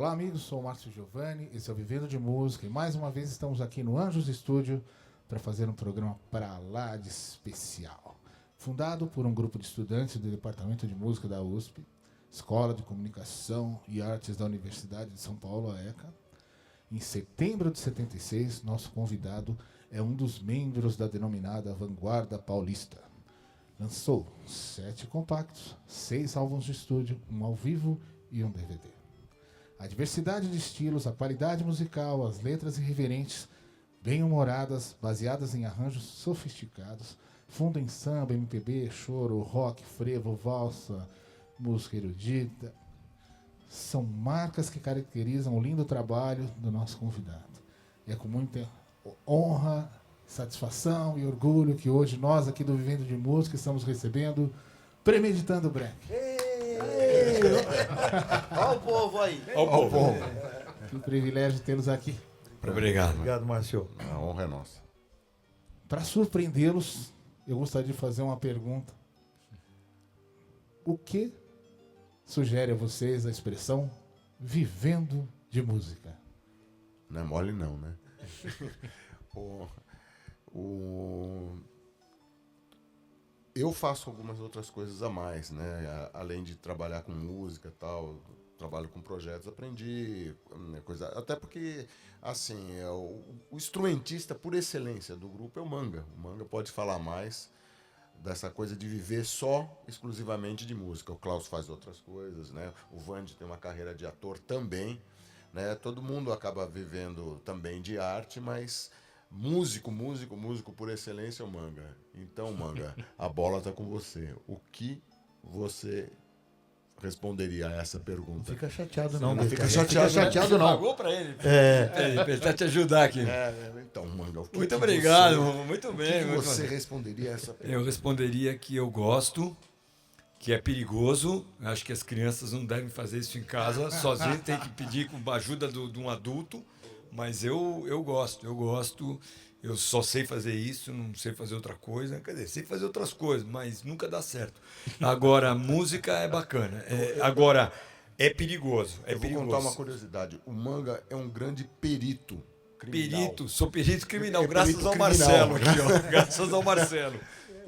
Olá, amigos, sou o Márcio Giovanni, esse é o Vivendo de Música e mais uma vez estamos aqui no Anjos Estúdio para fazer um programa para lá de especial. Fundado por um grupo de estudantes do Departamento de Música da USP, Escola de Comunicação e Artes da Universidade de São Paulo, a ECA, em setembro de 76, nosso convidado é um dos membros da denominada Vanguarda Paulista. Lançou 7 compactos, 6 álbuns de estúdio, um ao vivo e um DVD. A diversidade de estilos, a qualidade musical, as letras irreverentes, bem-humoradas, baseadas em arranjos sofisticados, fundem samba, MPB, choro, rock, frevo, valsa, música erudita. São marcas que caracterizam o lindo trabalho do nosso convidado. É com muita honra, satisfação e orgulho que hoje nós aqui do Vivendo de Música estamos recebendo Premeditando Break. Olha o povo aí. Olha o povo. Que privilégio tê-los aqui. Obrigado. Obrigado, Márcio. A honra é nossa. Para surpreendê-los, eu gostaria de fazer uma pergunta. O que sugere a vocês a expressão vivendo de música? Não é mole não, né? Eu faço algumas outras coisas a mais, né? Além de trabalhar com música e tal, trabalho com projetos, aprendi coisa. Até porque, assim, o instrumentista por excelência do grupo é o Manga. O Manga pode falar mais dessa coisa de viver exclusivamente de música. O Klaus faz outras coisas, né? O Vande tem uma carreira de ator também, né? Todo mundo acaba vivendo também de arte, mas músico por excelência é o Manga. Então, Manga, a bola tá com você. O que você responderia a essa pergunta? Não fica chateado não. Não fica chateado, chateado, não. Pagou pra ele. É. Pra ele tentar te ajudar aqui. Então, Manga, o que Muito que obrigado, você, muito o bem. que muito você bem. responderia a essa pergunta? Eu responderia que eu gosto, que é perigoso. Acho que as crianças não devem fazer isso em casa, sozinho, tem que pedir com a ajuda de um adulto. Mas eu gosto. Eu só sei fazer isso, não sei fazer outra coisa. Quer dizer, sei fazer outras coisas, mas nunca dá certo. Agora, música é bacana. Agora, é perigoso. Eu vou contar uma curiosidade. O Manga é um grande perito criminal. Sou perito criminal, É graças perito ao criminal. Marcelo aqui, ó. Graças ao Marcelo.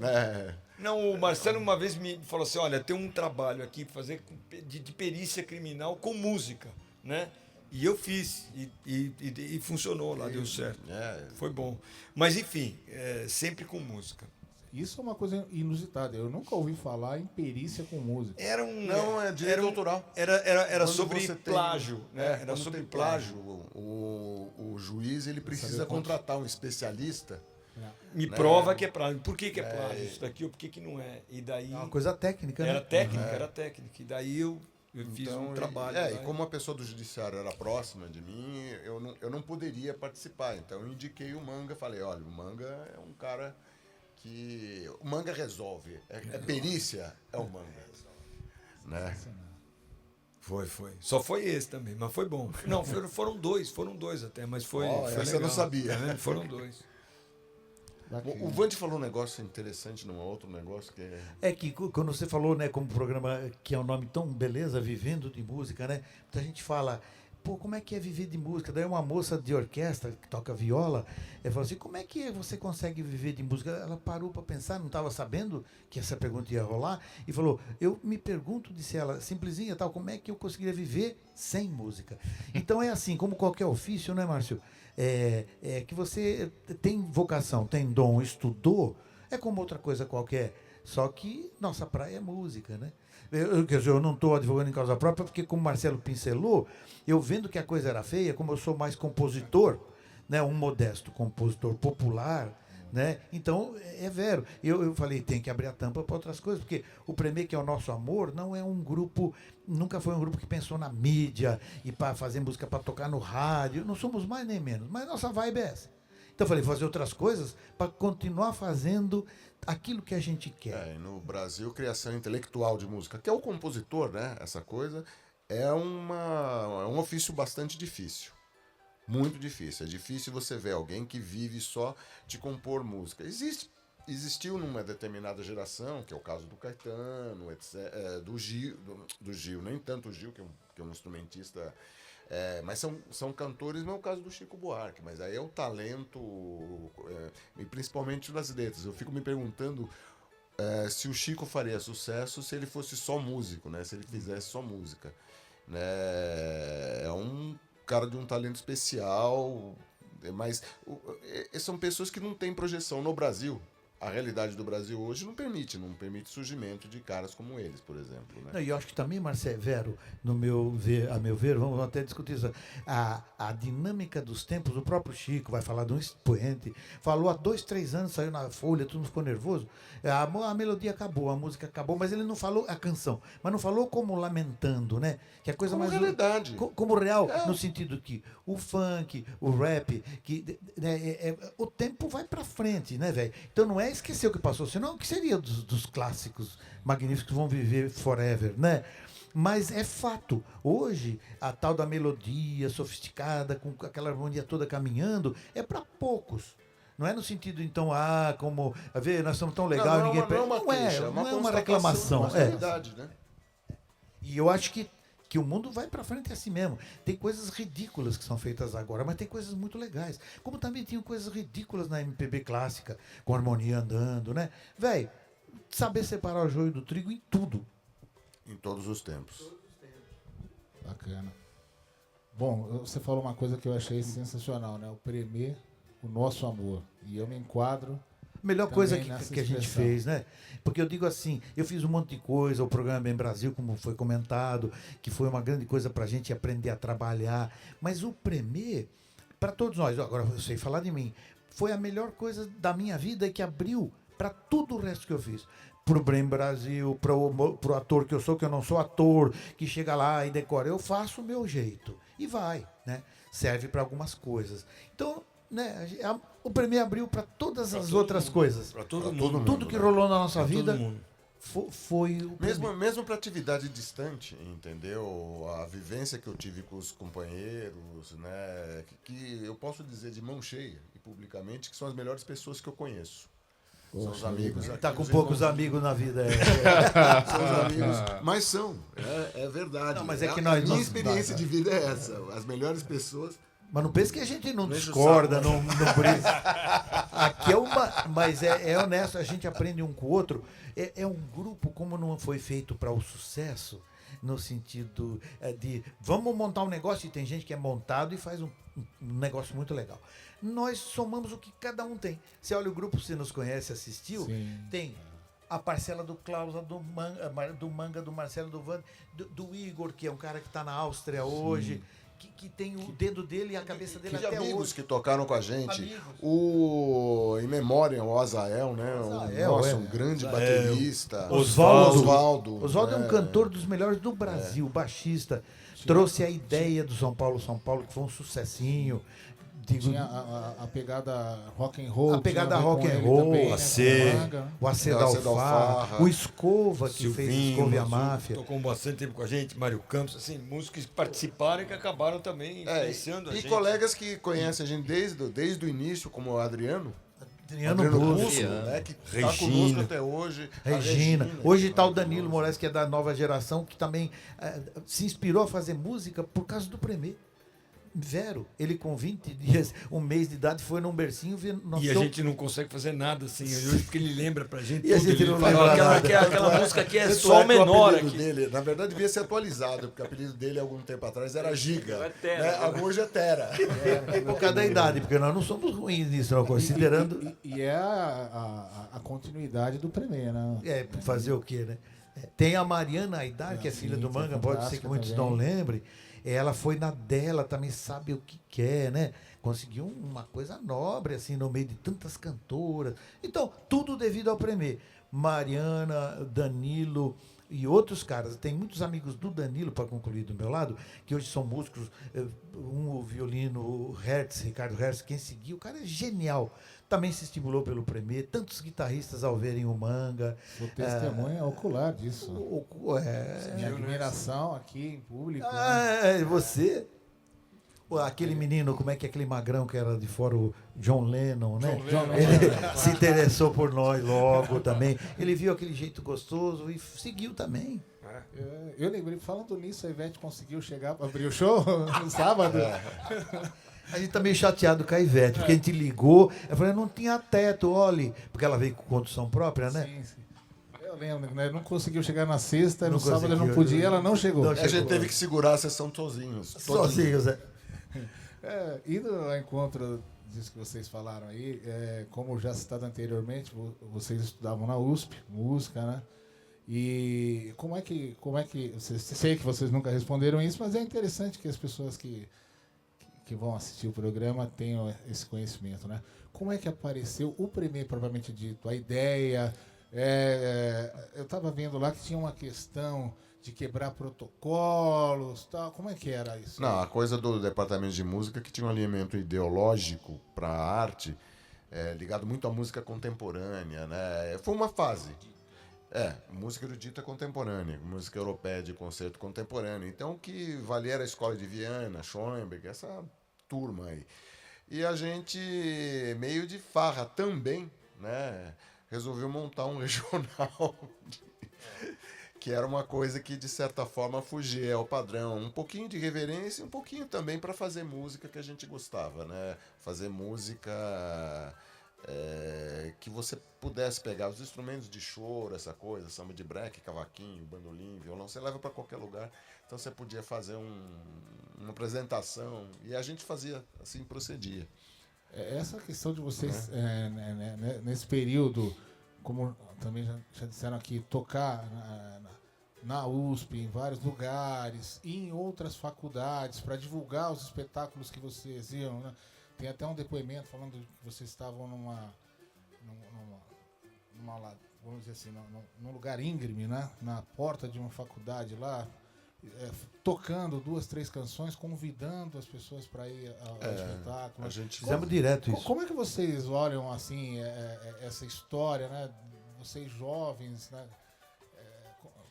É. Não, o Marcelo uma vez me falou assim, olha, tem um trabalho aqui pra fazer de perícia criminal com música, né? E eu fiz, e funcionou lá, deu certo. Foi bom. Mas, enfim, sempre com música. Isso é uma coisa inusitada. Eu nunca ouvi falar em perícia com música. Não, é direito autoral. Era Quando sobre você tem- plágio, né? Era Quando sobre tem plágio, o juiz ele precisa contratar um especialista. Me prova que é plágio. Por que é plágio isso daqui ou por que não é? E daí... É uma coisa técnica, né? Era técnica. E daí eu fiz um trabalho. E como a pessoa do judiciário era próxima de mim, eu não poderia participar. Então eu indiquei o Manga, falei, olha, o Manga é um cara que... O Manga resolve. É perícia, é o Manga. Né? Foi. Só foi esse também, mas foi bom. Não, foram dois até, mas foi Essa legal. eu não sabia. Foram dois. O Vande falou um negócio interessante num outro negócio que é... É que quando você falou, né, como programa que é um nome tão beleza, Vivendo de Música, né? Muita gente fala, pô, como é que é viver de música? Daí uma moça de orquestra que toca viola, ela falou assim, como é que você consegue viver de música? Ela parou para pensar, não estava sabendo que essa pergunta ia rolar, e falou, eu me pergunto, disse ela, simplesinha, tal, como é que eu conseguiria viver sem música? Então é assim, como qualquer ofício, né, Márcio? Que você tem vocação, tem dom, estudou, é como outra coisa qualquer. Só que nossa praia é música, né? Quer dizer, eu não estou advogando em causa própria, porque como o Marcelo pincelou, eu vendo que a coisa era feia, como eu sou mais compositor, né, um modesto compositor popular, né? Então, é vero. Eu falei, tem que abrir a tampa para outras coisas, porque o Premê, que é o nosso amor, não é um grupo, nunca foi um grupo que pensou na mídia e para fazer música para tocar no rádio. Não somos mais nem menos, mas nossa vibe é essa. Então, eu falei, fazer outras coisas para continuar fazendo aquilo que a gente quer. No Brasil, criação intelectual de música, que é o compositor, né? Essa coisa é um ofício bastante difícil. Muito difícil. É difícil você ver alguém que vive só de compor música. Existiu numa determinada geração, que é o caso do Caetano, etc., do Gil, nem tanto o Gil, que é um instrumentista Mas são cantores, não é o caso do Chico Buarque, mas aí é o talento, e principalmente nas letras. Eu fico me perguntando se o Chico faria sucesso se ele fosse só músico, né? Se ele fizesse só música. Né? É um cara de um talento especial, mas são pessoas que não têm projeção no Brasil. A realidade do Brasil hoje não permite surgimento de caras como eles, por exemplo. Né? Não, e eu acho que também, Marcelo, Vero, a meu ver, vamos até discutir isso, a dinâmica dos tempos, o próprio Chico vai falar de um expoente, falou há 2, 3 anos, saiu na Folha, todo mundo ficou nervoso, a melodia acabou, a música acabou, mas ele não falou a canção, mas não falou como lamentando, né? Que é coisa Como mais realidade. Como real, no sentido que o funk, o rap, que o tempo vai pra frente, né, velho? Então não é esquecer o que passou, senão o que seria dos clássicos magníficos que vão viver forever, né? Mas é fato, hoje a tal da melodia sofisticada, com aquela harmonia toda caminhando, é para poucos. Não é no sentido, então, como, a ver, nós somos tão legal, não, ninguém não é uma reclamação. É uma realidade, né? E eu acho que o mundo vai para frente assim mesmo. Tem coisas ridículas que são feitas agora, mas tem coisas muito legais. Como também tinham coisas ridículas na MPB clássica, com harmonia andando, né? Véi, saber separar o joio do trigo em tudo. Em todos os tempos. Bacana. Bom, você falou uma coisa que eu achei sensacional, né? O Premê, o nosso amor. E eu me enquadro. Melhor Também coisa nessa que a gente expressão. fez, né? Porque eu digo assim, eu fiz um monte de coisa, o programa Bem Brasil, como foi comentado, que foi uma grande coisa pra gente aprender a trabalhar. Mas o Premê, para todos nós, agora eu sei falar de mim, foi a melhor coisa da minha vida que abriu para tudo o resto que eu fiz. Pro Bem Brasil, pro ator que eu sou, que eu não sou ator, que chega lá e decora. Eu faço o meu jeito. E vai, né? Serve para algumas coisas. Então, né, o Premê abriu para todas as outras coisas. Para todo Pra mundo. todo mundo. Tudo que rolou na nossa Pra vida todo mundo. foi o Premê. Mesmo para atividade distante, entendeu? A vivência que eu tive com os companheiros, né? Que eu posso dizer de mão cheia e publicamente que são as melhores pessoas que eu conheço. São os amigos aqui. Tá com os poucos irmãos. amigos na vida. São os amigos, mas são, é verdade. Não, mas é que a nós minha não- experiência de vida é essa. As melhores pessoas. Mas não pense que a gente não Não enche o discorda, saco. não briga. Aqui é uma. Mas é honesto, a gente aprende um com o outro. É um grupo, como não foi feito para o sucesso, no sentido de vamos montar um negócio, e tem gente que é montado e faz um negócio muito legal. Nós somamos o que cada um tem. Você olha o grupo, você nos conhece, assistiu, Sim. tem a parcela do Klaus, do Manga, do Marcelo, do Van, do Igor, que é um cara que está na Áustria hoje, que tem o dedo dele e a cabeça dele De até amigos hoje. que tocaram com a gente. Amigos. O Em Memória, o Azael, né? Azael, Um grande Azael. baterista. Oswaldo é um né? cantor dos melhores do Brasil, baixista. Trouxe a ideia do São Paulo, que foi um sucessinho. Digo, Tinha a pegada rock and roll. A pegada tinha ver com rock and ele roll, também, a né, C. com Manga, né? o AC da O AC da Alfarra, Alfarra. o Escova, que fez Silvinho, Escova e a Azul, Máfia. tocou bastante tempo com a gente, Mário Campos, assim, músicos que participaram e que acabaram também influenciando a e gente. colegas que conhecem a gente desde o início, como o Adriano. Adriano Busco, Busco, né? Que está Regina. conosco até hoje. A Regina. Hoje está o Danilo maravilhosa. Moraes, que é da nova geração, que também se inspirou a fazer música por causa do Premê. Vero, ele com 20 dias, um mês de idade, foi num bercinho ver nosso E a show. gente não consegue fazer nada assim hoje, porque ele lembra pra gente E a tudo. gente Ele não fala, lembra aquela, nada. aquela música que é Tanto sol que o menor apelido aqui. dele, na verdade, devia ser atualizado, porque o apelido dele, algum tempo atrás, era Giga. É Tera. Né? Hoje é Tera. Por causa da idade, porque nós não somos ruins nisso, não, considerando. E é a continuidade do Premê, né? Fazer o quê, né? Tem a Mariana Aidar, que é filha sim, do foi Manga, pode ser que fantástica muitos também. não lembrem. Ela foi na dela, também sabe o que quer, né? Conseguiu uma coisa nobre, assim, no meio de tantas cantoras. Então, tudo devido ao Premê. Mariana, Danilo e outros caras. Tem muitos amigos do Danilo, para concluir do meu lado, que hoje são músicos. O violino, o Hertz, Ricardo Hertz, quem seguiu, o cara é genial. Também se estimulou pelo Premê. Tantos guitarristas ao verem o Manga. O testemunho é ocular disso. Minha admiração aqui em público. né? Você. Aquele menino, como é que é aquele magrão que era de fora, o John Lennon, né? Ele se interessou por nós logo também. Ele viu aquele jeito gostoso e seguiu também. Eu lembrei, falando nisso, a Ivete conseguiu chegar para abrir o show no sábado. A gente tá meio chateado com a Ivete, porque a gente ligou, ela falou, não tinha teto, olhe, porque ela veio com condução própria, né? Sim. Eu lembro, né? Não conseguiu chegar na sexta, no Não sábado conseguiu, não podia, ela não chegou. Não A gente teve que segurar a sessão sozinhos. Sozinhos, é. Indo ao encontro disso que vocês falaram aí, como já citado anteriormente, vocês estudavam na USP, música, né? E como é que sei que vocês nunca responderam isso, mas é interessante que as pessoas que vão assistir o programa tenham esse conhecimento, né? Como é que apareceu o primeiro, propriamente dito, a ideia? Eu estava vendo lá que tinha uma questão de quebrar protocolos, tal. Como é que era isso? Não, a coisa do departamento de música que tinha um alinhamento ideológico para a arte, ligado muito à música contemporânea, né? Foi uma fase. Música erudita contemporânea, música europeia de concerto contemporâneo. Então, o que valia era a escola de Viana, Schoenberg, essa turma aí. E a gente, meio de farra também, né, resolveu montar um regional, que era uma coisa que, de certa forma, fugia ao padrão. Um pouquinho de reverência, um pouquinho também para fazer música que a gente gostava, né? Fazer música... que você pudesse pegar os instrumentos de choro, essa coisa, samba de breque, cavaquinho, bandolim, violão, você leva para qualquer lugar. Então você podia fazer uma apresentação e a gente fazia, assim procedia. Essa questão de vocês, nesse período, como também já disseram aqui, tocar na USP, em vários lugares, e em outras faculdades, para divulgar os espetáculos que vocês iam, né? Tem até um depoimento falando que vocês estavam vamos dizer assim, num lugar íngreme, né? Na porta de uma faculdade lá, tocando 2, 3 canções, convidando as pessoas para ir ao espetáculo. A gente Fizemos direto isso. Como é que vocês olham assim essa história, né? Vocês jovens, né?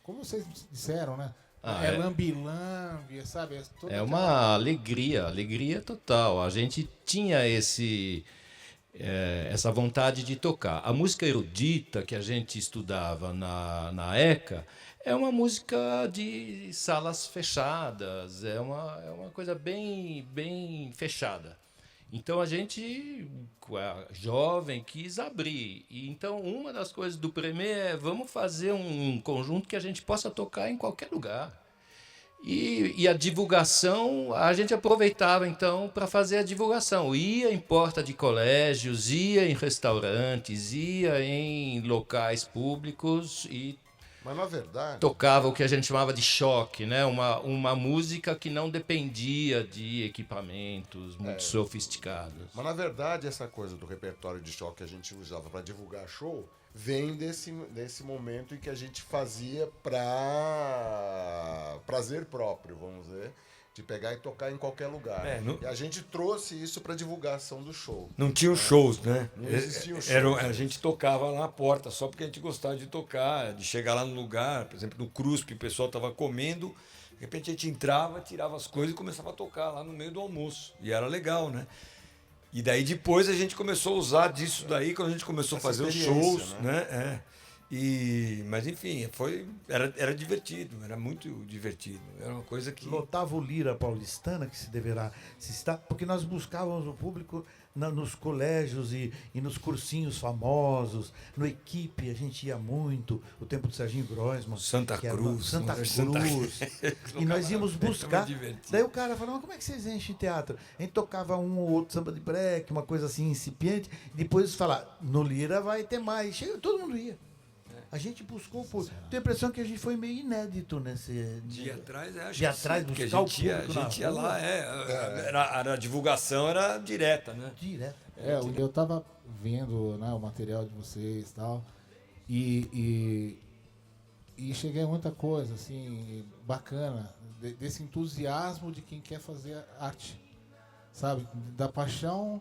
Como vocês disseram, né? Lambi-lambi, sabe? É uma alegria total. A gente tinha essa vontade de tocar. A música erudita que a gente estudava na ECA é uma música de salas fechadas, é uma coisa bem fechada. Então a gente, jovem, quis abrir. E então uma das coisas do Premier é vamos fazer um conjunto que a gente possa tocar em qualquer lugar. E a divulgação, a gente aproveitava então para fazer a divulgação. Ia em porta de colégios, ia em restaurantes, ia em locais públicos e Mas, na verdade... tocava o que a gente chamava de choque, né? Uma música que não dependia de equipamentos muito sofisticados. Mas, na verdade, essa coisa do repertório de choque que a gente usava para divulgar show vem desse momento em que a gente fazia para prazer próprio, vamos dizer, de pegar e tocar em qualquer lugar. E a gente trouxe isso para divulgação do show. Não tinham shows, né? Não existiam shows. A gente tocava lá na porta só porque a gente gostava de tocar, de chegar lá no lugar, por exemplo, no CRUSP, o pessoal estava comendo, de repente a gente entrava, tirava as coisas e começava a tocar lá no meio do almoço. E era legal, né? E daí depois a gente começou a usar disso daí, quando a gente começou a fazer os shows, né? Mas enfim, era divertido, era muito divertido. Era uma coisa que... Lotava o Lira Paulistana, que se deverá citar, porque nós buscávamos o público nos colégios e nos cursinhos famosos, no Equipe a gente ia muito, o tempo do Serginho Groisman. Santa Cruz. E nós íamos buscar. Daí o cara falava, mas como é que vocês enchem teatro? A gente tocava um ou outro samba de breque, uma coisa assim incipiente, depois falar, no Lira vai ter mais. Chega, todo mundo ia. A gente buscou, tenho a impressão que a gente foi meio inédito nesse... De atrás, acho de atrás, que buscar a gente ia lá, a divulgação era direta, né? Direto. Eu estava vendo, né, o material de vocês e tal, e cheguei a muita coisa, assim, bacana, desse entusiasmo de quem quer fazer arte, sabe? Da paixão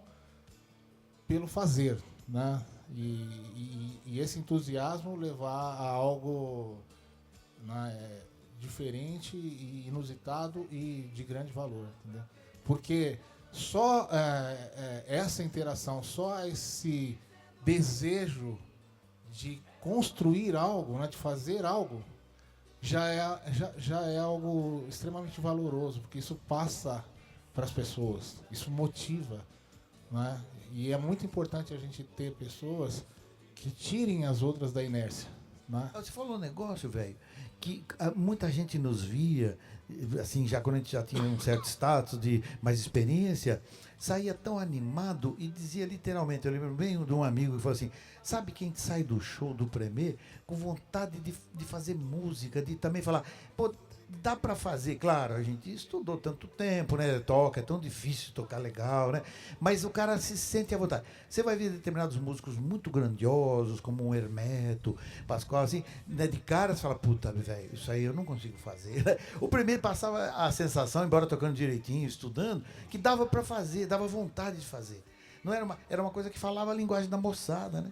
pelo fazer, né? E esse entusiasmo levar a algo, né, diferente e inusitado e de grande valor, entendeu? Porque só essa interação, só esse desejo de construir algo, né, de fazer algo, já é algo extremamente valoroso, porque isso passa para as pessoas, isso motiva, né? E é muito importante a gente ter pessoas que tirem as outras da inércia, né? Você falou um negócio, velho, que muita gente nos via, assim, já quando a gente já tinha um certo status de mais experiência, saía tão animado e dizia literalmente, eu lembro bem de um amigo que falou assim, sabe quem sai do show do Premier com vontade de fazer música, de também falar, pô, dá pra fazer, claro, a gente estudou tanto tempo, né, toca, é tão difícil tocar legal, né, mas o cara se sente à vontade. Você vai ver determinados músicos muito grandiosos, como um Hermeto, Pascoal, assim, né, de cara você fala, puta, velho, isso aí eu não consigo fazer. O primeiro passava a sensação, embora tocando direitinho, estudando, que dava pra fazer, dava vontade de fazer. Não era uma coisa que falava a linguagem da moçada, né?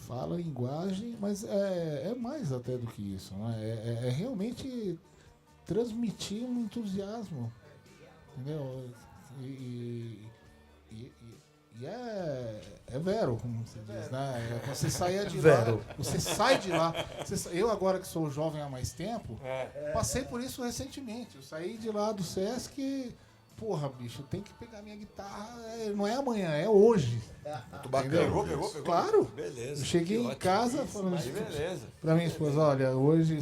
Fala linguagem, mas é mais até do que isso, né? É realmente transmitir um entusiasmo, entendeu? E é vero, como você diz, né? Você saia de lá, você sai de lá. Eu agora que sou jovem há mais tempo, passei por isso recentemente. Eu saí de lá do Sesc. Porra, bicho, tem que pegar minha guitarra. Não é amanhã, é hoje. Muito bacana. Pegou? Claro. Beleza. Eu cheguei em casa falando Aí, beleza. pra minha esposa, olha, hoje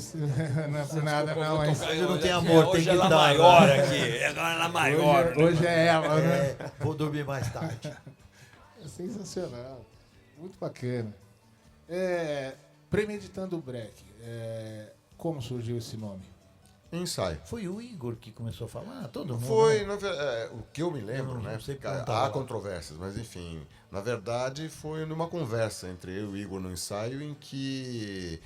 não é por nada não, mas Hoje não tem amor, hoje tem ela guitarra. maior aqui. Agora ela maior. hoje é ela, né? Vou dormir mais tarde. É sensacional. Muito bacana. Premeditando o Break. Como surgiu esse nome? Ensaio. Foi o Igor que começou a falar, todo mundo. Foi, Né? o que eu me lembro, Eu não né? sei porque contar há lá. controvérsias, mas enfim, na verdade foi numa conversa entre eu e o Igor no ensaio em que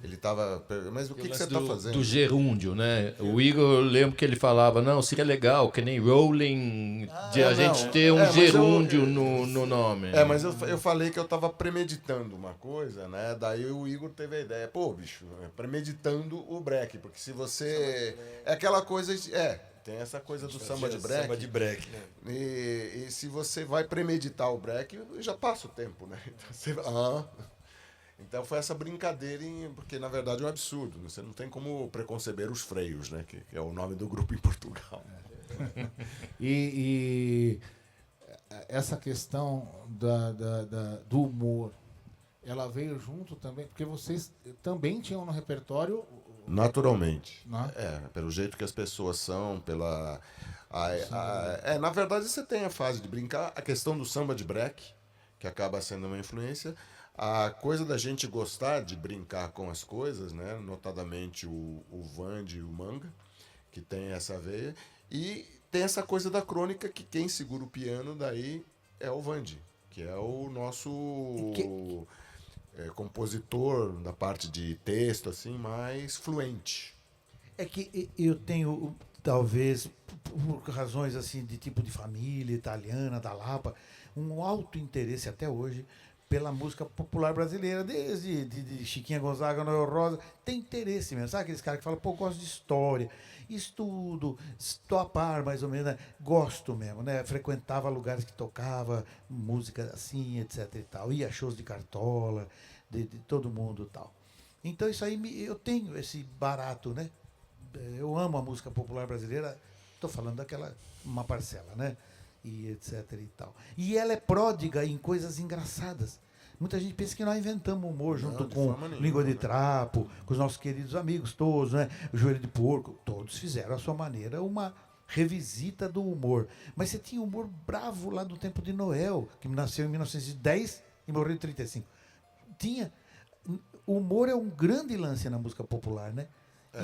ele estava. Mas o que você está fazendo? Do gerúndio, né? O Igor, eu lembro que ele falava, não, seria legal, que nem Rolling, de a gente ter um mas gerúndio no nome. Mas eu falei que eu estava premeditando uma coisa, né? Daí o Igor teve a ideia, pô, bicho, premeditando o break, porque se você. É aquela coisa. Tem essa coisa do samba de break. Samba de break, né? E se você vai premeditar o break, já passa o tempo, né? Então, então foi essa brincadeira, porque na verdade é um absurdo. Você não tem como preconceber os freios, né? Que é o nome do grupo em Portugal. E essa questão do humor, ela veio junto também, porque vocês também tinham no repertório. Naturalmente. Né? Pelo jeito que as pessoas são, pela. Na verdade, você tem a fase de brincar, a questão do samba de break, que acaba sendo uma influência. A coisa da gente gostar de brincar com as coisas, né? Notadamente o Vande e o Manga, que tem essa veia. E tem essa coisa da crônica, que quem segura o piano daí é o Vande, que é o nosso compositor da parte de texto, assim, mais fluente. É que eu tenho, talvez, por razões assim de tipo de família italiana, da Lapa, um alto interesse até hoje pela música popular brasileira, desde de Chiquinha Gonzaga, Noel Rosa, tem interesse mesmo. Sabe aqueles caras que falam, pô, gosto de história, estudo, estou a par mais ou menos, né? Gosto mesmo, né? Frequentava lugares que tocava música assim, etc e tal, ia a shows de Cartola, de todo mundo e tal. Então isso aí, eu tenho esse barato, né? Eu amo a música popular brasileira, estou falando daquela, uma parcela, né? E etc e tal. E ela é pródiga em coisas engraçadas. Muita gente pensa que nós inventamos humor junto com Língua de Trapo, com os nossos queridos amigos todos, né? O Joelho de Porco, todos fizeram à sua maneira uma revisita do humor. Mas você tinha humor bravo lá do tempo de Noel, que nasceu em 1910 e morreu em 1935. O humor é um grande lance na música popular, né?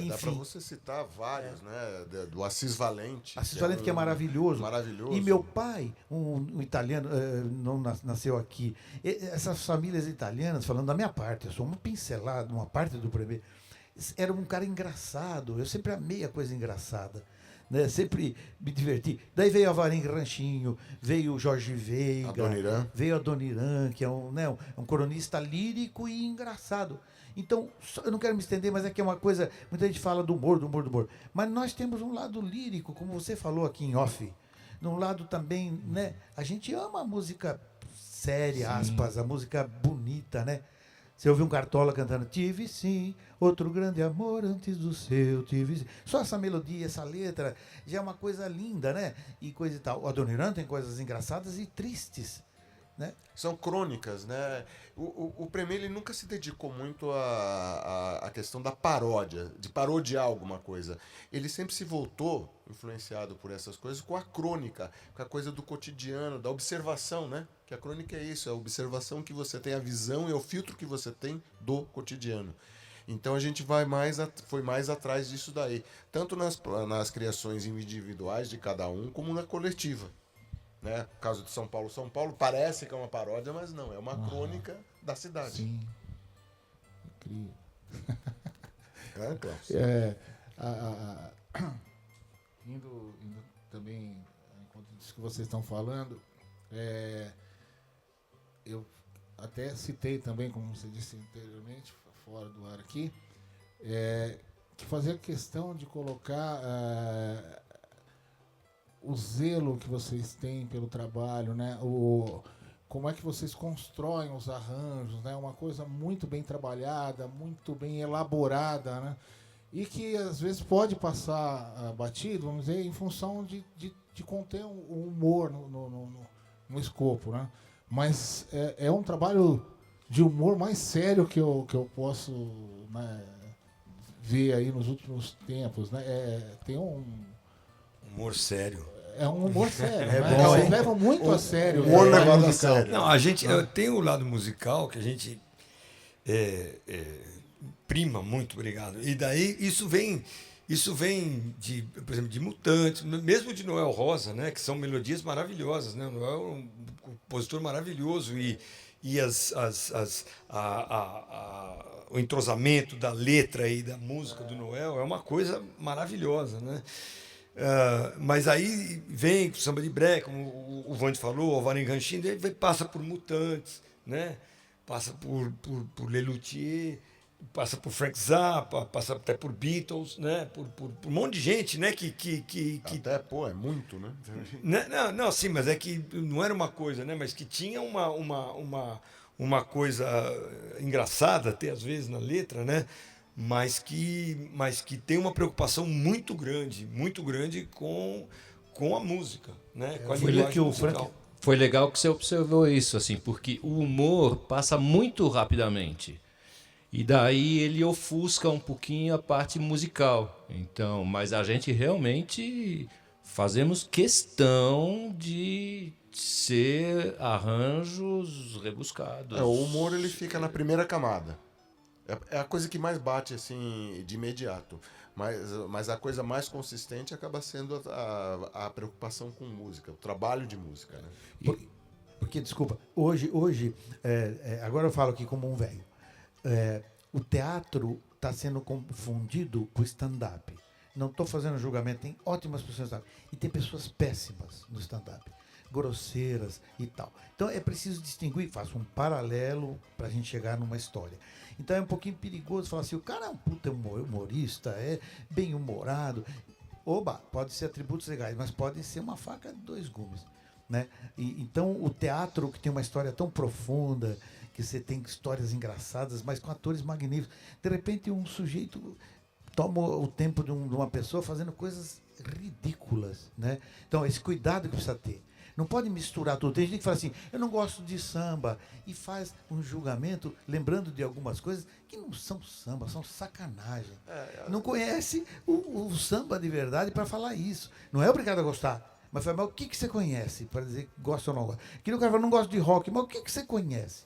Dá para você citar vários, né? Do Assis Valente. Assis Valente, que é maravilhoso. Maravilhoso. E meu pai, um italiano, não nasceu aqui. Essas famílias italianas, falando da minha parte, eu sou uma pincelada, uma parte do Premier, era um cara engraçado. Eu sempre amei a coisa engraçada. Né? Sempre me diverti. Daí veio a Varengue Ranchinho, veio o Jorge Veiga, veio a Adoniran, que é um cronista lírico e engraçado. Então, eu não quero me estender, mas é que é uma coisa... Muita gente fala do humor. Mas nós temos um lado lírico, como você falou aqui em off. Num lado também, né? A gente ama a música séria, aspas, a música bonita, né? Você ouve um Cartola cantando tive sim, outro grande amor antes do seu, tive sim. Só essa melodia, essa letra, já é uma coisa linda, né? E coisa e tal. O Adoniran tem coisas engraçadas e tristes, né? São crônicas, né? O Premê, ele nunca se dedicou muito à questão da paródia, de parodiar alguma coisa. Ele sempre se voltou, influenciado por essas coisas, com a crônica, com a coisa do cotidiano, da observação, né? Que a crônica é isso, é a observação que você tem, a visão e o filtro que você tem do cotidiano. Então a gente foi mais atrás disso daí, tanto nas criações individuais de cada um, como na coletiva. Né? O caso de São Paulo parece que é uma paródia, mas não, é uma crônica da cidade. Sim. Incrível. É, Klaus? Indo também enquanto disso que vocês estão falando, eu até citei também, como você disse anteriormente, fora do ar aqui, que fazer questão de colocar o zelo que vocês têm pelo trabalho, né? Como é que vocês constroem os arranjos, né? Uma coisa muito bem trabalhada, muito bem elaborada, né? E que às vezes pode passar batido, vamos dizer, em função de conter o humor no escopo, né? Mas é um trabalho de humor mais sério que eu posso, né, ver aí nos últimos tempos, né? Tem um Humor sério. É um humor sério, É né? bom, Vocês hein? levam muito a sério. humor o trabalho levado a musical. sério. Não, a gente tem o lado musical que a gente prima muito, obrigado. E daí isso vem de, por exemplo, de Mutantes, mesmo de Noel Rosa, né, que são melodias maravilhosas, né? O Noel é um compositor maravilhoso e o entrosamento da letra e da música do Noel é uma coisa maravilhosa, né? Mas aí vem o samba de break, como o Vande falou, o Alvarenga Ranchinho, ele passa por Mutantes, né? Passa por Lelutier, passa por Frank Zappa, passa até por Beatles, né? Por um monte de gente, né? Até, é muito, né? Não, sim, mas é que não era uma coisa, né? Mas que tinha uma coisa engraçada, até às vezes na letra, né? Mas que tem uma preocupação muito grande com a música, né? Com a linguagem musical. Foi legal que você observou isso, assim, porque o humor passa muito rapidamente. E daí ele ofusca um pouquinho a parte musical. Então, mas a gente realmente fazemos questão de ser arranjos rebuscados. O humor, ele fica na primeira camada. É a coisa que mais bate, assim, de imediato. Mas a coisa mais consistente acaba sendo a preocupação com música, o trabalho de música, né? Porque, desculpa, hoje agora eu falo aqui como um velho. O teatro está sendo confundido com o stand-up. Não estou fazendo julgamento, tem ótimas pessoas no stand-up. E tem pessoas péssimas no stand-up, grosseiras e tal. Então é preciso distinguir, faço um paralelo para a gente chegar numa história. Então é um pouquinho perigoso falar assim, o cara é um puta humorista, é bem humorado. Oba, pode ser atributos legais, mas pode ser uma faca de dois gumes, né? Então o teatro, que tem uma história tão profunda, que você tem histórias engraçadas, mas com atores magníficos, de repente um sujeito toma o tempo de uma pessoa fazendo coisas ridículas, né? Então esse cuidado que precisa ter. Não pode misturar tudo. Tem gente que fala assim, eu não gosto de samba, e faz um julgamento lembrando de algumas coisas que não são samba, são sacanagem. Não conhece o samba de verdade para falar isso. Não é obrigado a gostar. Mas fala, mas o que você conhece para dizer que gosta ou não gosta? Que o cara fala, não gosto de rock, mas o que você conhece?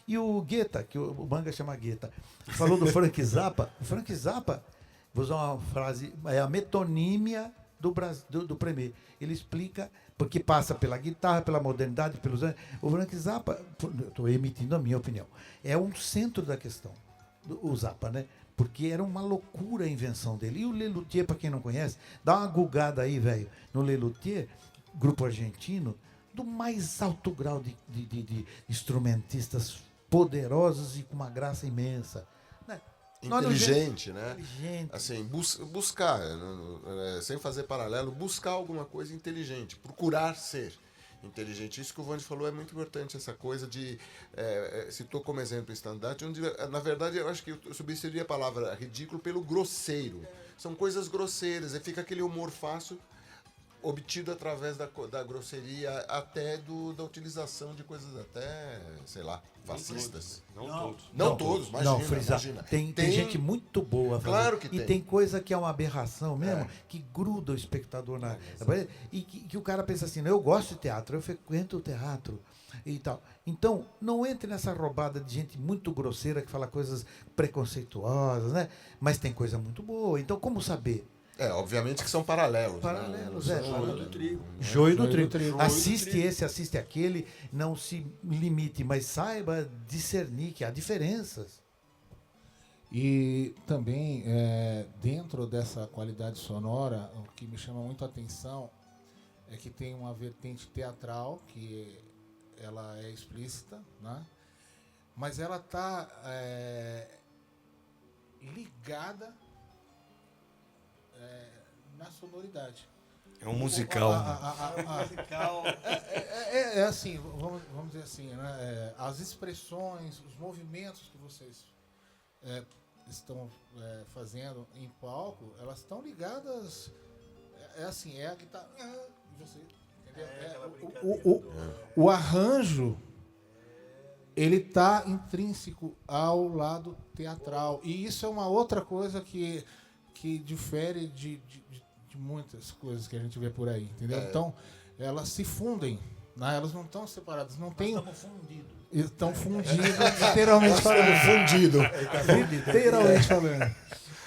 E o Guetta, que o manga chama Guetta, falou do Frank Zappa. O Frank Zappa, vou usar uma frase, é a metonímia do Premê. Ele explica, porque passa pela guitarra, pela modernidade, pelos anos. O Frank Zappa, estou emitindo a minha opinião, é um centro da questão, o Zappa, né? Porque era uma loucura a invenção dele. E o Lelutier, para quem não conhece, dá uma gugada aí, velho, no Lelutier, grupo argentino, do mais alto grau de instrumentistas poderosos e com uma graça imensa. Né? Inteligente, né? Inteligente. Assim, buscar, sem fazer paralelo, buscar alguma coisa inteligente, procurar ser. inteligente. Isso que o Vande falou é muito importante, essa coisa de... citou como exemplo o stand-up, onde, na verdade, eu acho que eu substituiria a palavra ridículo pelo grosseiro. São coisas grosseiras, e fica aquele humor fácil obtido através da grosseria, até da utilização de coisas até, sei lá, fascistas. Não todos, imagina. Tem gente muito boa. Claro que tem. E tem coisa que é uma aberração mesmo, que gruda o espectador na parede, e que o cara pensa assim, eu gosto de teatro, eu frequento o teatro e tal. Então, não entre nessa roubada de gente muito grosseira que fala coisas preconceituosas, né? Mas tem coisa muito boa. Então, como saber? Obviamente que são paralelos. Paralelos, né? Joio do trigo. Joio do trigo. trigo. Assiste esse, assiste aquele, não se limite, mas saiba discernir que há diferenças. E também, dentro dessa qualidade sonora, o que me chama muito a atenção é que tem uma vertente teatral, que ela é explícita, né? Mas ela está ligada na sonoridade. É um musical. É assim, vamos dizer assim, né? As expressões, os movimentos que vocês estão fazendo em palco, elas estão ligadas. É assim, é a guitarra. Você, entendeu? O arranjo, ele está intrínseco ao lado teatral. E isso é uma outra coisa que difere de muitas coisas que a gente vê por aí, entendeu? Então, elas se fundem, né? Elas não estão separadas, não tem... Estamos fundidos. Estão fundidos, literalmente falando. Fundido. Literalmente falando.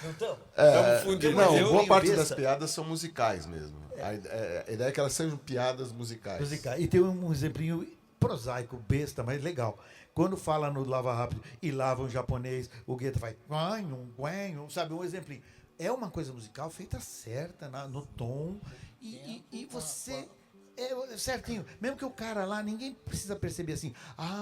Estamos fundidos. Não, boa parte das piadas são musicais mesmo. A ideia é que elas sejam piadas musicais. E tem um exemplinho prosaico, besta, mas legal. Quando fala no Lava Rápido e lava um japonês, o Guetta faz... sabe, um exemplinho. É uma coisa musical feita certa, no tom, e você... É certinho. Mesmo que o cara lá, ninguém precisa perceber assim,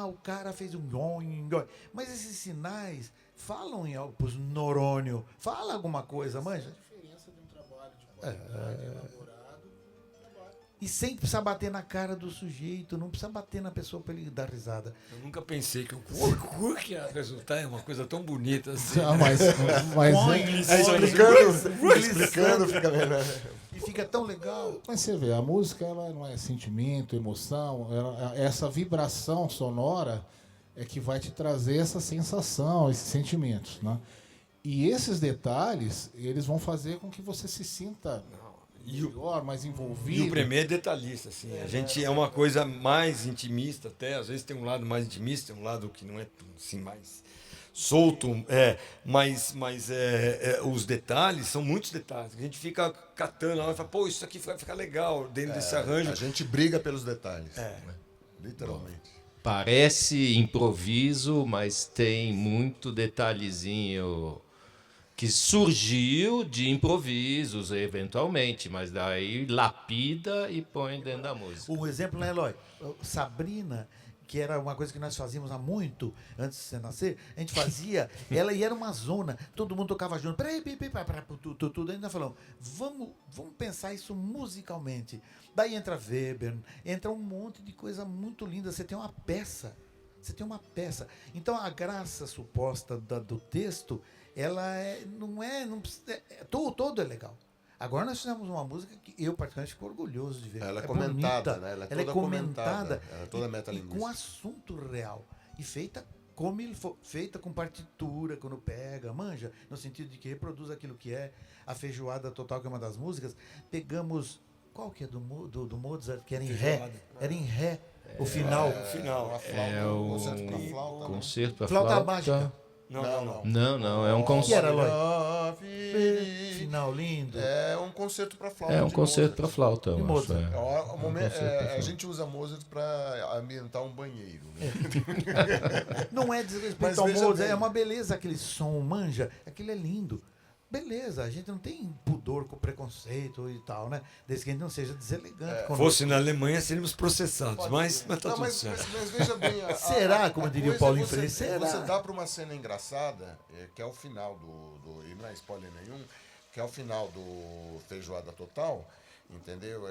o cara fez um yoing. Mas esses sinais falam em algo, pros neurônio, fala alguma coisa, manja? A diferença de um trabalho de qualidade elaborado. E sem precisar bater na cara do sujeito, não precisa bater na pessoa para ele dar risada. Eu nunca pensei que o que ia resultar é uma coisa tão bonita assim. Mas Explicando fica melhor. E fica tão legal. Mas você vê, a música ela não é sentimento, emoção, essa vibração sonora é que vai te trazer essa sensação, esses sentimentos, né? E esses detalhes, eles vão fazer com que você se sinta melhor, mais envolvido. E o Premier é detalhista, assim. A gente é uma coisa mais intimista até, às vezes tem um lado mais intimista, um lado que não é assim mais solto, mas os detalhes são muitos detalhes. A gente fica catando lá e fala, pô, isso aqui vai ficar legal dentro desse arranjo. A gente briga pelos detalhes. Literalmente. Parece improviso, mas tem muito detalhezinho que surgiu de improvisos, eventualmente, mas daí lapida e põe dentro da música. Um exemplo, né, Eloy? Sabrina, que era uma coisa que nós fazíamos há muito, antes de você nascer, a gente fazia, e era uma zona, todo mundo tocava junto, tudo, ainda falamos, vamos pensar isso musicalmente. Daí entra Weber, entra um monte de coisa muito linda, você tem uma peça. Então a graça suposta do texto, ela todo é legal. Agora nós fizemos uma música que eu particularmente fico orgulhoso de ver. Ela é comentada, bonita, né? Ela é comentada. Ela é toda metalinguística. E com assunto real. E feita como ele for, feita com partitura, quando pega, manja, no sentido de que reproduz aquilo que é a Feijoada Total, que é uma das músicas. Pegamos, qual que é do Mozart, que era em Ré? Era em Ré, o final. É o concerto para Flauta flauta. mágica. Não, é um concerto. Que era, Eloy? Final lindo. É um concerto para flauta. É um concerto para flauta, eu De acho. Mozart. A gente usa Mozart para ambientar um banheiro. Né? Não é desrespeito Mas ao veja Mozart, bem. é uma beleza aquele som, manja, aquilo é lindo. Beleza, a gente não tem pudor com preconceito e tal, né? Desde que a gente não seja deselegante. Se fosse na Alemanha, seríamos processados, mas tá tudo mas certo. veja bem. Será, como diria o Paulo você, Freire, será? Você dá para uma cena engraçada, que é o final e não é spoiler nenhum, que é o final do Feijoada Total, Entendeu?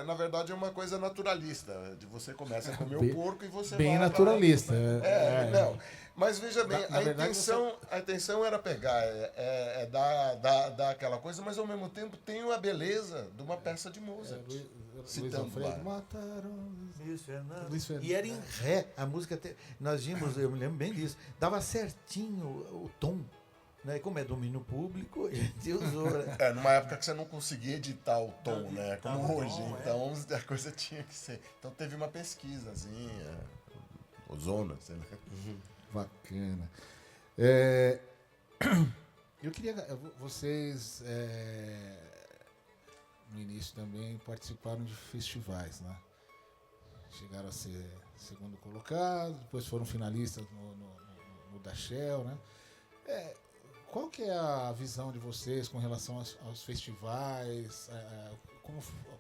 Na verdade é uma coisa naturalista. De você começa a comer Bem- o porco e você Bem vai naturalista. Não. Mas veja bem, Na verdade, a intenção era pegar, dar aquela coisa, mas ao mesmo tempo tem a beleza de uma peça de Mozart. Luiz Citando Alfredo, lá. mataram. Luiz Fernando. Luiz Fernando. E era em ré. A música, nós vimos, eu me lembro bem disso, dava certinho o tom. Né? Como é domínio público, a gente usou. Né? Numa época que você não conseguia editar o tom, né? Como editar o hoje. tom, Então a coisa tinha que ser. Então teve uma pesquisazinha, ozona, sei lá. Bacana. Eu queria. Vocês, no início também, participaram de festivais, né? Chegaram a ser segundo colocado, depois foram finalistas no da Shell, né? Qual que é a visão de vocês com relação aos festivais?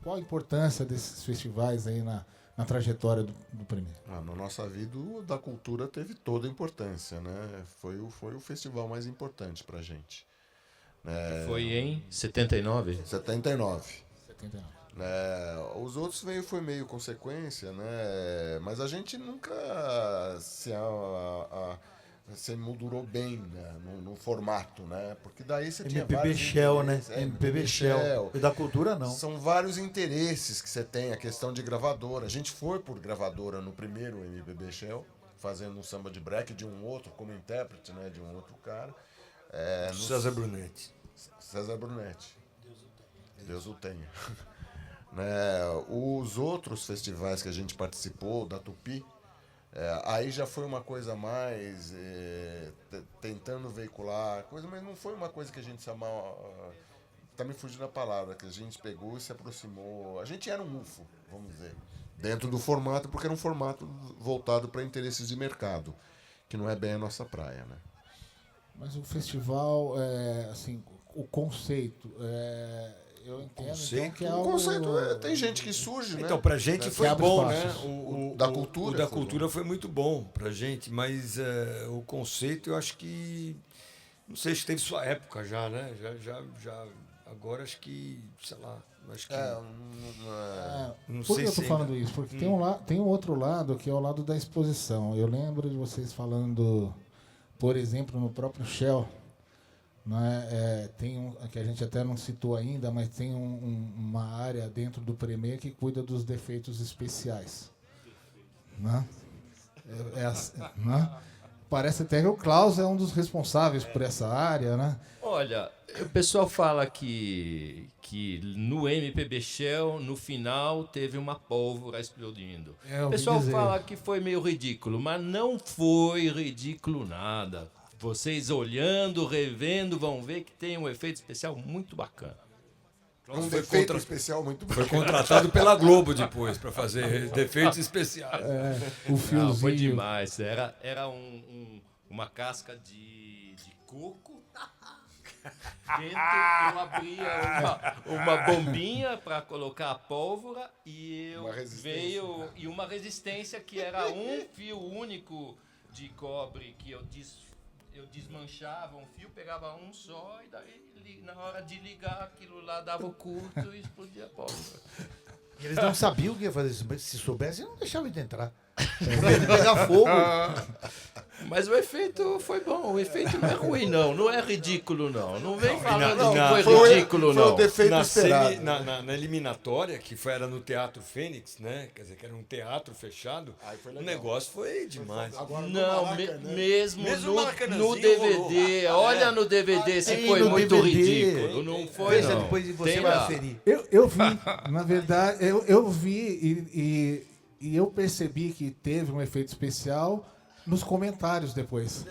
Qual a importância desses festivais aí na trajetória do primeiro? Na nossa vida, o da cultura teve toda a importância, né? Foi o festival mais importante pra gente. Foi em 79? 79. 79. Os outros foi meio consequência, né? Mas a gente nunca se moldurou bem, né? no formato, né? Porque daí você tinha MPB vários Shell, né? interesses. MPB Shell. E da cultura, não. São vários interesses que você tem, a questão de gravadora. A gente foi por gravadora no primeiro MPB Shell, fazendo um samba de break de um outro, como intérprete, né? De um outro cara. César Brunetti. César Brunetti. Deus o tenha. Os outros festivais que a gente participou, da Tupi, aí já foi uma coisa mais tentando veicular coisa, mas não foi uma coisa que a gente tá me fugindo a palavra, que a gente pegou e se aproximou. A gente era um UFO, vamos dizer, dentro do formato, porque era um formato voltado para interesses de mercado, que não é bem a nossa praia, né? Mas o festival, assim, o conceito, eu entendo então, que é O algo... conceito tem gente que surge, né? Então, pra gente Que foi abre bom, espaços. né? O da cultura o da foi cultura foi muito bom pra gente, mas o conceito eu acho que. Não sei se teve sua época já, né? Já agora acho que, sei lá, acho que. Não Por que sei eu tô se falando isso? Porque tem um outro lado, que é o lado da exposição. Eu lembro de vocês falando, por exemplo, no próprio Shell, né? Tem que a gente até não citou ainda, mas tem uma área dentro do Premier que cuida dos defeitos especiais. Né? Né? Parece até que o Klaus é um dos responsáveis por essa área, né? Olha, o pessoal fala que no MPB Shell, no final, teve uma pólvora explodindo. Eu O ouvi pessoal dizer. fala que foi meio ridículo, mas não foi ridículo nada. Vocês olhando, revendo, vão ver que tem um efeito especial muito bacana. Um defeito especial muito bom. Foi contratado pela Globo depois para fazer defeitos especiais. O fiozinho. Não, foi demais. Era uma casca de coco. Dentro eu abria uma bombinha para colocar a pólvora e uma resistência que era um fio único de cobre que eu desmanchava um fio, pegava um só e daí na hora de ligar aquilo lá dava o curto e explodia a pólvora. Eles não sabiam o que ia fazer. Se soubessem, não deixavam de entrar. Pegar fogo. Mas o efeito foi bom. O efeito não é ruim, não. Não é ridículo, não. Não vem falando não, que foi ridículo, foi o não. defeito Na, esperado. na eliminatória, que era no Teatro Fênix, né? Quer dizer, que era um teatro fechado, Aí foi o legal. negócio foi demais. Agora, no Não, Maracanã, mesmo Mesmo o no Maracanãzinho DVD. rolou. Olha no DVD se Tem foi no muito DVD. ridículo. Não foi, Veja não. depois e você Tem vai lá. aferir. Eu vi, na verdade, eu vi e eu percebi que teve um efeito especial nos comentários depois.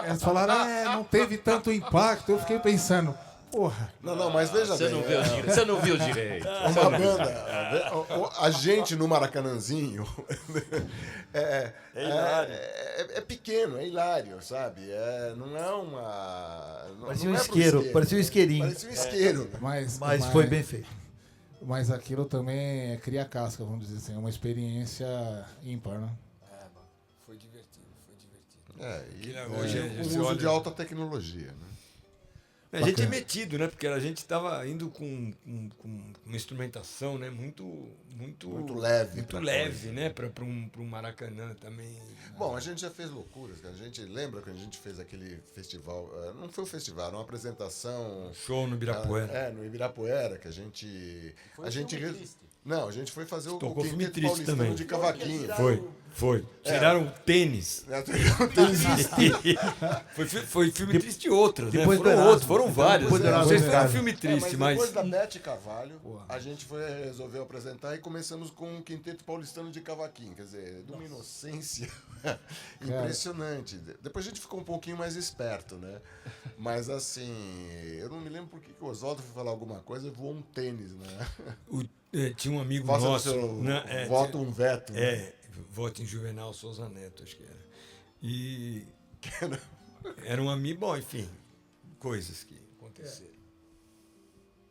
Eles falaram, não teve tanto impacto. Eu fiquei pensando, porra. Não, mas veja Você bem. não viu direito. Uma banda, a gente no Maracanãzinho é pequeno, é hilário, sabe? Não é uma. Parecia não um é pro isqueiro, parecia um isqueirinho. Parecia um isqueiro. Mas Foi bem feito. Mas aquilo também cria casca, vamos dizer assim. É uma experiência ímpar, né? Foi divertido, foi divertido. E Hoje um você uso olha- de alta tecnologia, né? A gente é Bacana. metido, né? Porque a gente estava indo com uma instrumentação, né? Muito leve muito pra leve, coisa. né? Para um Maracanã também. Bom, a gente já fez loucuras, cara. A gente lembra quando a gente fez aquele festival, não foi um festival, era uma apresentação. Show no Ibirapuera. No Ibirapuera, que a gente. A gente não, a gente foi fazer o Tocou filme Quinteto triste Paulistano também. de cavaquinho. Foi. Tiraram o tênis. Foi filme triste e outras, né? Depois do Foram Erasmo. outros, foram vários. Depois do Né? Não sei se foi um Erasmo. filme triste, mas depois mas. da Bete Carvalho, a gente resolveu apresentar e começamos com um Quinteto Paulistano de cavaquinho. Quer dizer, de uma inocência impressionante. Depois a gente ficou um pouquinho mais esperto, né? Mas assim, eu não me lembro por que o Oswaldo foi falar alguma coisa e voou um tênis, né? Tinha um amigo Faça nosso. seu Né? voto um veto. Né? Voto em Juvenal Souza Neto, acho que era. E. Era um amigo. Bom, enfim, coisas que aconteceram.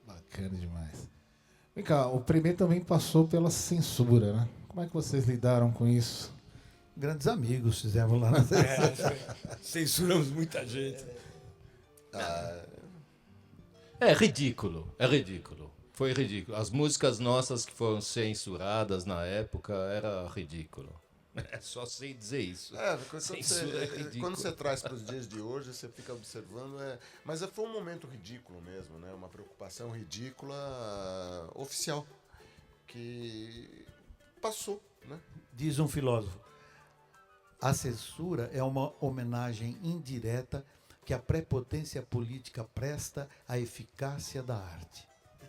Bacana demais. Vem cá, o Premier também passou pela censura, né? Como é que vocês lidaram com isso? Grandes amigos fizemos lá na Censuramos muita gente. É ridículo, é ridículo. Foi ridículo. As músicas nossas que foram censuradas na época era ridículo. É só sei dizer isso. Censura é ridículo. Quando você traz para os dias de hoje, você fica observando. Mas foi um momento ridículo mesmo, né? Uma preocupação ridícula oficial que passou, né? Diz um filósofo, a censura é uma homenagem indireta que a prepotência política presta à eficácia da arte.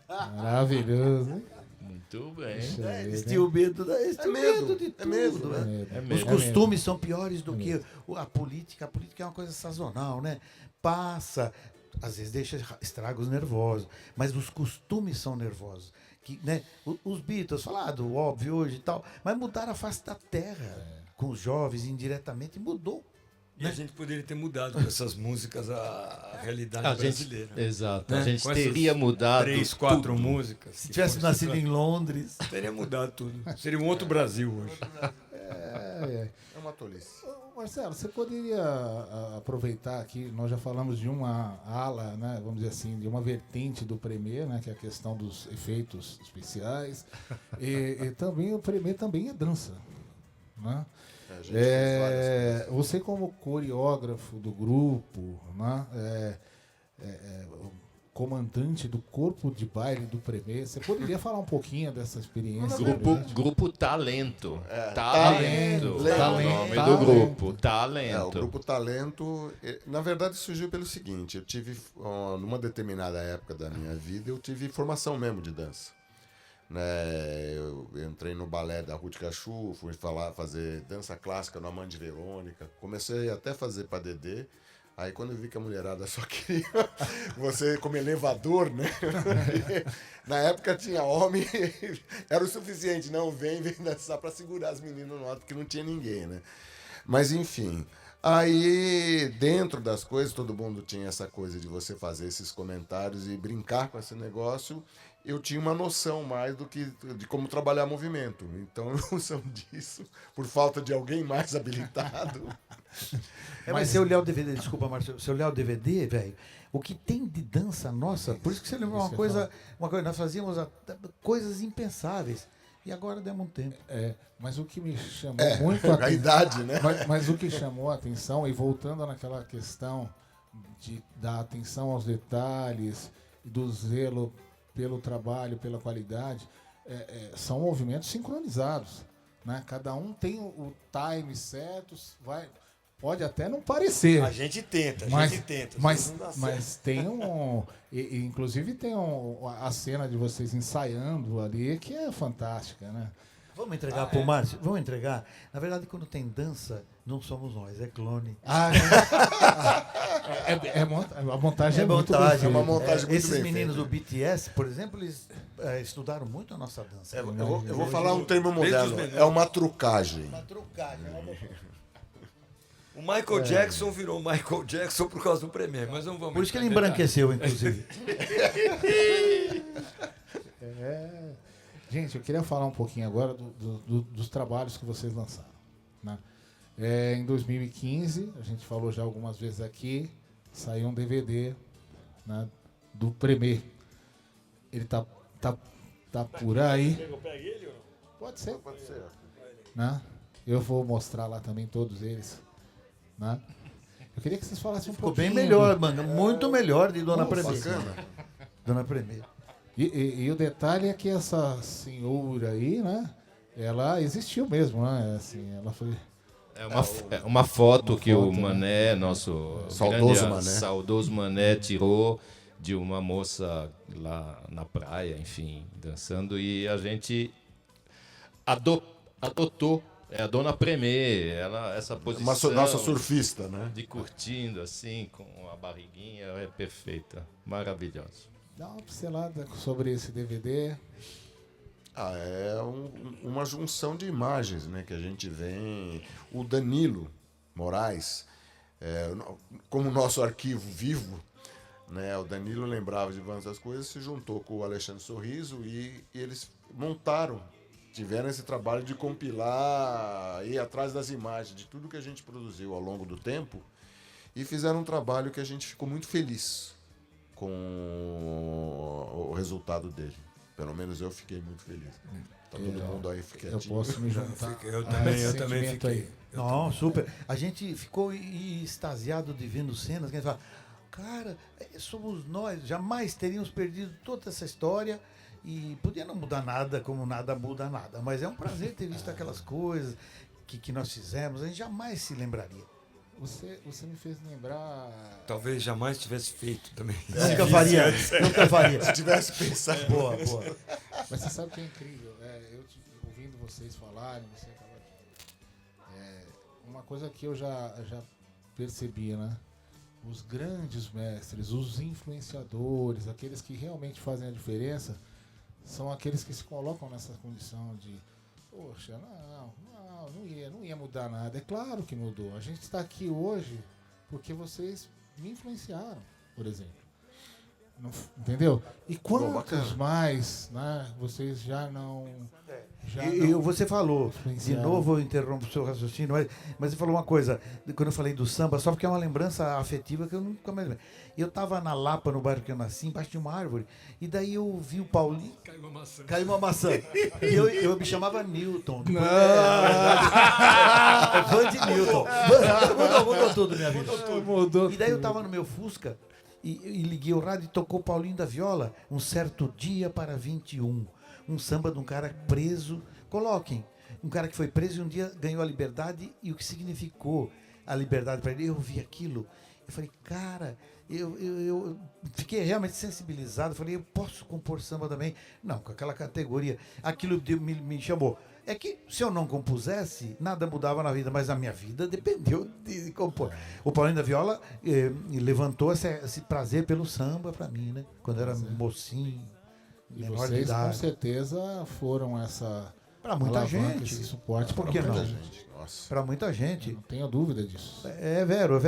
Maravilhoso, hein? Muito bem. Eles tinham medo, eles tinham medo de tudo. mesmo, né? É Os mesmo. costumes são piores do que a política. A política é uma coisa sazonal, né? Passa, às vezes deixa estragos nervosos, mas os costumes são nervosos. Que, né, os Beatles, falado óbvio hoje e tal, mas mudaram a face da terra com os jovens indiretamente, mudou. E a gente poderia ter mudado com essas músicas a realidade A gente, brasileira. exato. Né? A gente Com essas teria mudado 3, 4 tudo. músicas. Se tivesse fosse nascido pra- em Londres. Teria mudado tudo. Seria um outro Brasil hoje. É uma tolice. Ô, Marcelo, você poderia aproveitar aqui, nós já falamos de uma ala, né, vamos dizer assim, de uma vertente do Premier, né, que é a questão dos efeitos especiais, e também o Premier também é dança, né? A gente fez várias coisas. Você como coreógrafo do grupo, né, comandante do corpo de baile do Premier, você poderia falar um pouquinho dessa experiência? pra gente? Grupo Talento. Talento. É o Talento. nome do Talento. grupo. O Talento. Grupo Talento, na verdade, surgiu pelo seguinte: eu tive, numa determinada época da minha vida, eu tive formação mesmo de dança. Né? Eu entrei no balé da Ruth Cachu, fui fazer dança clássica no Amande Verônica, comecei até a fazer padedê. Aí quando eu vi que a mulherada só queria você como elevador, né? Na época tinha homem, era o suficiente, não, vem dançar para segurar as meninas no alto, porque não tinha ninguém, né? Mas enfim, aí dentro das coisas, todo mundo tinha essa coisa de você fazer esses comentários e brincar com esse negócio. Eu tinha uma noção mais de como trabalhar movimento. Então, em função disso, por falta de alguém mais habilitado. Mas se eu olhar o DVD, desculpa, Márcio, se eu olhar o DVD, velho, o que tem de dança nossa, por isso que você lembrou uma coisa, nós fazíamos coisas impensáveis. E agora demos um tempo. Mas o que me chamou muito a A atenção, idade, né? mas o que chamou a atenção, e voltando naquela questão de dar atenção aos detalhes, do zelo pelo trabalho, pela qualidade, são movimentos sincronizados, né? Cada um tem o time certo, pode até não parecer. A gente tenta, Mas, às vezes mas, não dá certo. mas tem inclusive tem a cena de vocês ensaiando ali que é fantástica, né? Vamos entregar pro Márcio? Vamos entregar? Na verdade, quando tem dança, não somos nós, é clone. A montagem é muito bem montagem. feita. É uma montagem muito Esses bem meninos feita. do BTS, por exemplo, eles estudaram muito a nossa dança. Eu vou falar um termo Desde os moderno. menores. É uma trucagem. Uma trucagem. O Michael Jackson virou Michael Jackson por causa do Premier, mas não vamos. Por isso que ele entrar em embranqueceu, inclusive. Gente, eu queria falar um pouquinho agora dos trabalhos que vocês lançaram, né? Em 2015, a gente falou já algumas vezes aqui, saiu um DVD, né, do Premier. Ele tá por aí. Pode ser. Pode ser. Né? Eu vou mostrar lá também todos eles. Né? Eu queria que vocês falassem um Ficou pouquinho. bem melhor, mano. Muito melhor de Dona Nossa, Premier. Bacana. Dona Premier. E o detalhe é que essa senhora aí, né? Ela existiu mesmo, né? Assim, ela foi. É uma foto que o foto, né? Mané, nosso Saudoso grande, Mané. saudoso Mané, tirou de uma moça lá na praia, enfim, dançando, e a gente adotou. É a Dona Premier, essa posição Nossa surfista, né? de curtindo assim, com a barriguinha, é perfeita, maravilhosa. Dá uma pincelada sobre esse DVD. É uma junção de imagens, né, que a gente vê. O Danilo Moraes, como nosso arquivo vivo, né, o Danilo lembrava de várias coisas, se juntou com o Alexandre Sorriso e eles tiveram esse trabalho de compilar, ir atrás das imagens, de tudo que a gente produziu ao longo do tempo, e fizeram um trabalho que a gente ficou muito feliz com o resultado dele. Pelo menos eu fiquei muito feliz. Tá todo mundo aí Eu quietinho. posso me juntar. Eu a esse também sentimento fiquei. aí. Não, super. A gente ficou extasiado de vendo cenas que a gente fala, cara, somos nós, jamais teríamos perdido toda essa história e podia não mudar nada, como nada muda nada. Mas é um prazer ter visto aquelas coisas que nós fizemos, a gente jamais se lembraria. Você me fez lembrar. Talvez jamais tivesse feito também. Nunca faria, nunca faria. Se tivesse pensado. Boa. Mas você sabe o que é incrível? Ouvindo vocês falarem, você acaba uma coisa que eu já percebia, né? Os grandes mestres, os influenciadores, aqueles que realmente fazem a diferença, são aqueles que se colocam nessa condição de, poxa, não ia mudar nada. É claro que mudou. A gente está aqui hoje porque vocês me influenciaram, por exemplo. Entendeu? E quantos mais, né, vocês já não... Você falou, de influenciaram. novo eu interrompo o seu raciocínio, mas você falou uma coisa, quando eu falei do samba, só porque é uma lembrança afetiva que eu nunca mais lembro. Eu estava na Lapa, no bairro que eu nasci, embaixo de uma árvore, e daí eu vi o Paulinho... Caiu uma maçã. E eu me chamava Newton. É fã de Newton. Mudou tudo minha vida. Mudou E daí eu tudo. estava no meu Fusca e liguei o rádio e tocou Paulinho da Viola, Um Certo Dia para 21. Um samba de um cara preso. Coloquem, um cara que foi preso e um dia ganhou a liberdade e o que significou a liberdade para ele. Eu vi aquilo, eu falei, cara, eu fiquei realmente sensibilizado. Falei, eu posso compor samba também? Não, com aquela categoria. Aquilo me chamou. É que se eu não compusesse, nada mudava na vida, mas a minha vida dependeu de compor. O Paulinho da Viola levantou esse prazer pelo samba para mim, né? Quando eu era mocinho, E menor de vocês, com idade. certeza, foram essa Para muita alavanca, gente. esse suporte Por para que muita não? gente. Nossa. Para muita gente. Não tenho dúvida disso. É vero.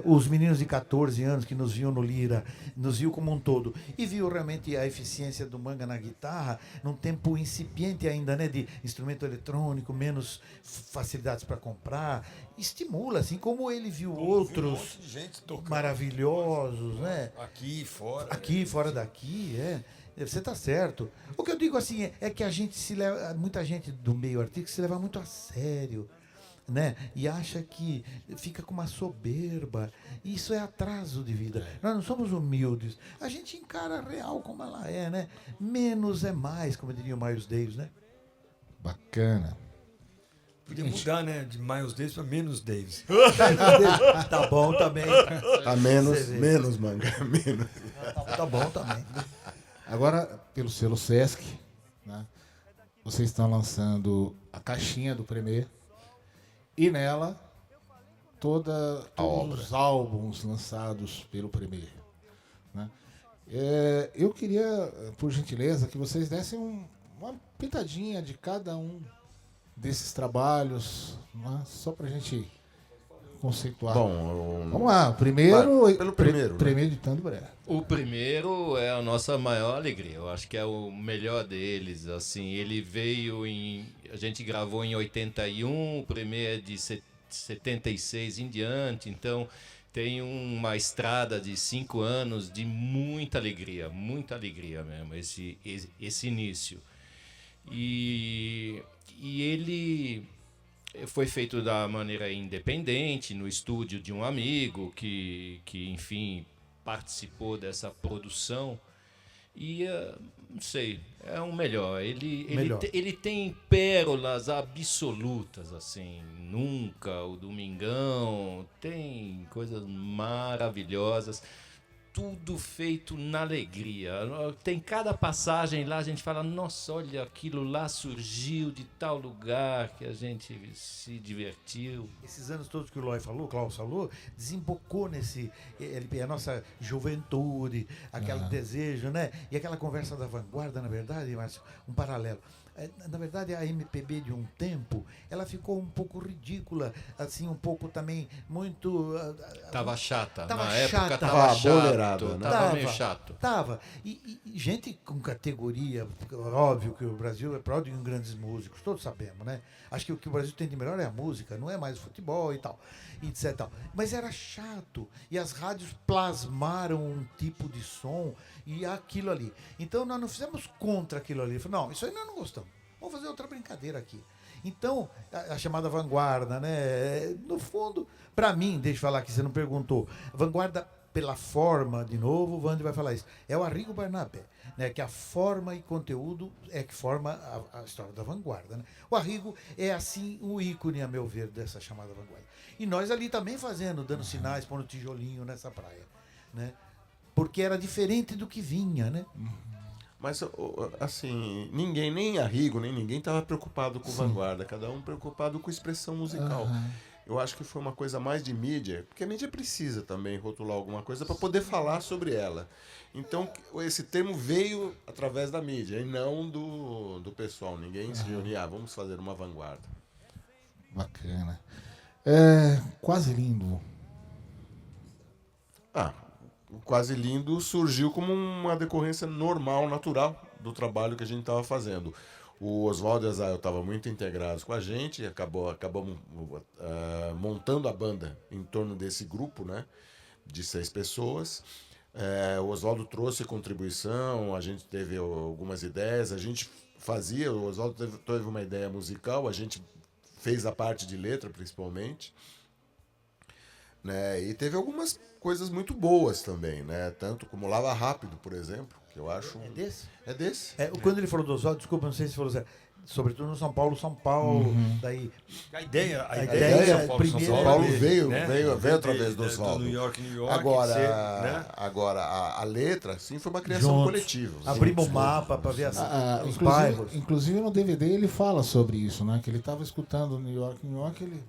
Os meninos de 14 anos que nos viam no Lira, nos viam como um todo, e viu realmente a eficiência do Manga na guitarra, num tempo incipiente ainda, né, de instrumento eletrônico, menos facilidades para comprar, estimula, assim como ele viu outros Gente tocando maravilhosos, né? aqui fora. Aqui, fora daqui, Você está certo. O que eu digo assim é que a gente muita gente do meio artístico se leva muito a sério, né? E acha que fica com uma soberba. Isso é atraso de vida. Nós não somos humildes. A gente encara a real como ela é, né? Menos é mais, como diria o Miles Davis, né? Bacana. Podia mudar, né? De Miles Davis para menos Davis. Tá bom também. Tá Você vê. menos, Manga, menos. Tá bom também. Agora, pelo selo Sesc, né, vocês estão lançando a caixinha do Premier e nela todos os álbuns lançados pelo Premier. Né? Eu queria, por gentileza, que vocês dessem uma pitadinha de cada um desses trabalhos, né, só para a gente conceituar. Bom, Vamos lá, primeiro, pelo primeiro, né? Premeditando Breve. O primeiro é a nossa maior alegria. Eu acho que é o melhor deles. Assim, ele veio a gente gravou em 81, o primeiro é de 76 em diante. Então tem uma estrada de 5 anos de muita alegria mesmo, esse início. E ele foi feito da maneira independente, no estúdio de um amigo que enfim, participou dessa produção. E, não sei, é o melhor. Ele tem pérolas absolutas, assim. Nunca, o Domingão, tem coisas maravilhosas. Tudo feito na alegria. Tem cada passagem lá, a gente fala, nossa, olha, aquilo lá surgiu de tal lugar que a gente se divertiu. Esses anos todos que o Klaus falou, desembocou nesse LP, a nossa juventude, aquele desejo, né? E aquela conversa da vanguarda, na verdade, Márcio, um paralelo. Na verdade, a MPB de um tempo, ela ficou um pouco ridícula, assim, um pouco também muito... Tava chata. Tava Na chata. época Tava tava chato. abolerado, né? Tava meio chato. Tava. E gente com categoria, óbvio que o Brasil é pródigo em grandes músicos, todos sabemos, né? Acho que o que o Brasil tem de melhor é a música, não é mais o futebol e tal, etc. e tal. Mas era chato. E as rádios plasmaram um tipo de som e aquilo ali. Então nós não fizemos contra aquilo ali. Falamos, não, isso aí nós não gostamos. Vamos fazer outra brincadeira aqui. Então, a chamada vanguarda, né? No fundo, para mim, deixa eu falar que você não perguntou, vanguarda pela forma, de novo, o Wander vai falar isso, é o Arrigo Barnabé, né? Que a forma e conteúdo é que forma a história da vanguarda, né? O Arrigo é, assim, o ícone, a meu ver, dessa chamada vanguarda. E nós ali também fazendo, dando sinais, pondo tijolinho nessa praia, né? Porque era diferente do que vinha, né? Mas, assim, ninguém, nem Arrigo, nem ninguém estava preocupado com vanguarda. Cada um preocupado com expressão musical. Eu acho que foi uma coisa mais de mídia, porque a mídia precisa também rotular alguma coisa para poder falar sobre ela. Então, esse termo veio através da mídia e não do pessoal. Ninguém se reunia, vamos fazer uma vanguarda. Bacana. Quase Lindo. O Quase Lindo surgiu como uma decorrência normal, natural do trabalho que a gente estava fazendo. O Oswaldo e a Zael estavam muito integrados com a gente, acabamos montando a banda em torno desse grupo, né, de 6 pessoas. O Oswaldo trouxe contribuição, a gente teve algumas ideias, a gente fazia, o Oswaldo teve uma ideia musical, a gente fez a parte de letra, principalmente. Né? E teve algumas coisas muito boas também, né? Tanto como Lava Rápido, por exemplo, que eu acho... É desse? É desse. Quando ele falou do Oswaldo, desculpa, não sei se falou sobretudo no São Paulo, daí... A ideia primeira, São Paulo veio através do do Oswaldo. New York, Agora, a letra, sim, foi uma criação coletiva. Abrimos o mapa para ver os bairros. Inclusive no DVD ele fala sobre isso, né? Que ele estava escutando New York, ele...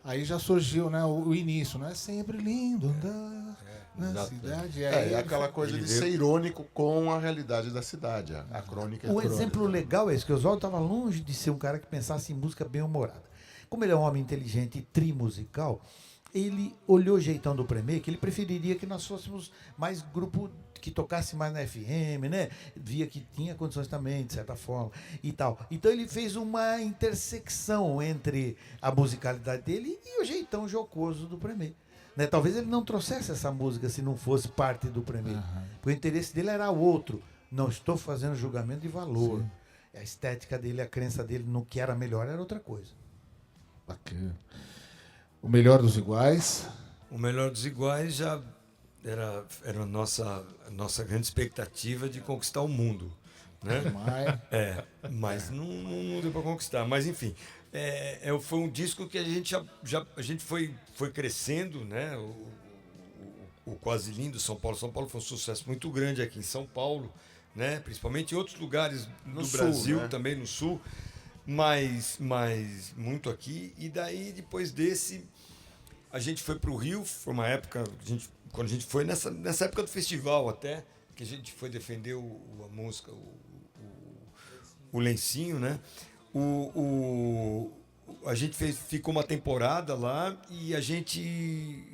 Aí já surgiu, né, o início, né? Sempre lindo andar na cidade. É aquela coisa de ser irônico com a realidade da cidade, a crônica. Um exemplo legal é esse, que o Oswaldo estava longe de ser um cara que pensasse em música bem-humorada. Como ele é um homem inteligente e trimusical, ele olhou o jeitão do Premier, que ele preferiria que nós fôssemos mais grupo que tocasse mais na FM, né? Via que tinha condições também, de certa forma, e tal. Então ele fez uma intersecção entre a musicalidade dele e o jeitão jocoso do Premier. Né? Talvez ele não trouxesse essa música se não fosse parte do Premier. Porque o interesse dele era outro. Não estou fazendo julgamento de valor. Sim. A estética dele, a crença dele no que era melhor era outra coisa. Bacana. O Melhor dos Iguais. O Melhor dos Iguais já era a nossa grande expectativa de conquistar o mundo, né? Mas não deu para conquistar. Mas enfim, foi um disco que a gente foi crescendo, né? O Quase Lindo, São Paulo foi um sucesso muito grande aqui em São Paulo, né? Principalmente em outros lugares do Brasil, né? Também no Sul, mas muito aqui. E daí, depois desse, a gente foi para o Rio. Foi uma época, quando a gente foi nessa época do festival até, que a gente foi defender a música, o Lencinho, né? A gente ficou uma temporada lá e a gente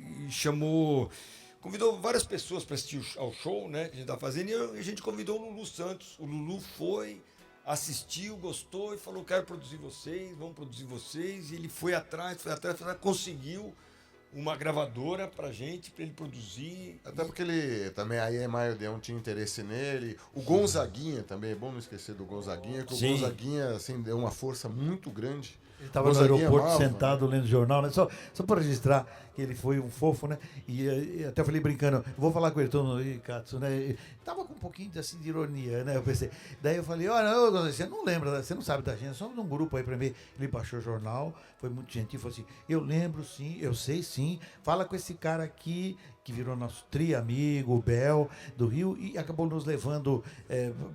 convidou várias pessoas para assistir ao show, né, que a gente estava fazendo, e a gente convidou o Lulu Santos. O Lulu foi, assistiu, gostou e falou: quero produzir vocês, vamos produzir vocês. E ele foi atrás, conseguiu uma gravadora pra gente, pra ele produzir. Até porque ele também, a EMI Odeon tinha interesse nele. O Gonzaguinha também, é bom não esquecer do Gonzaguinha, que Sim. o Gonzaguinha assim, deu uma força muito grande. Ele estava no Gonzaguinha aeroporto amava, sentado lendo jornal, né? Só para registrar que ele foi um fofo, né? E até falei brincando, vou falar com ele, e Katsu, né? E tava com um pouquinho assim, de ironia, né? Eu pensei. Daí eu falei, olha, você não lembra, você não sabe da gente, somos um grupo aí para mim. Ele baixou o jornal, foi muito gentil, falou assim, eu lembro sim, eu sei sim, fala com esse cara aqui, que virou nosso amigo, o Bel, do Rio, e acabou nos levando,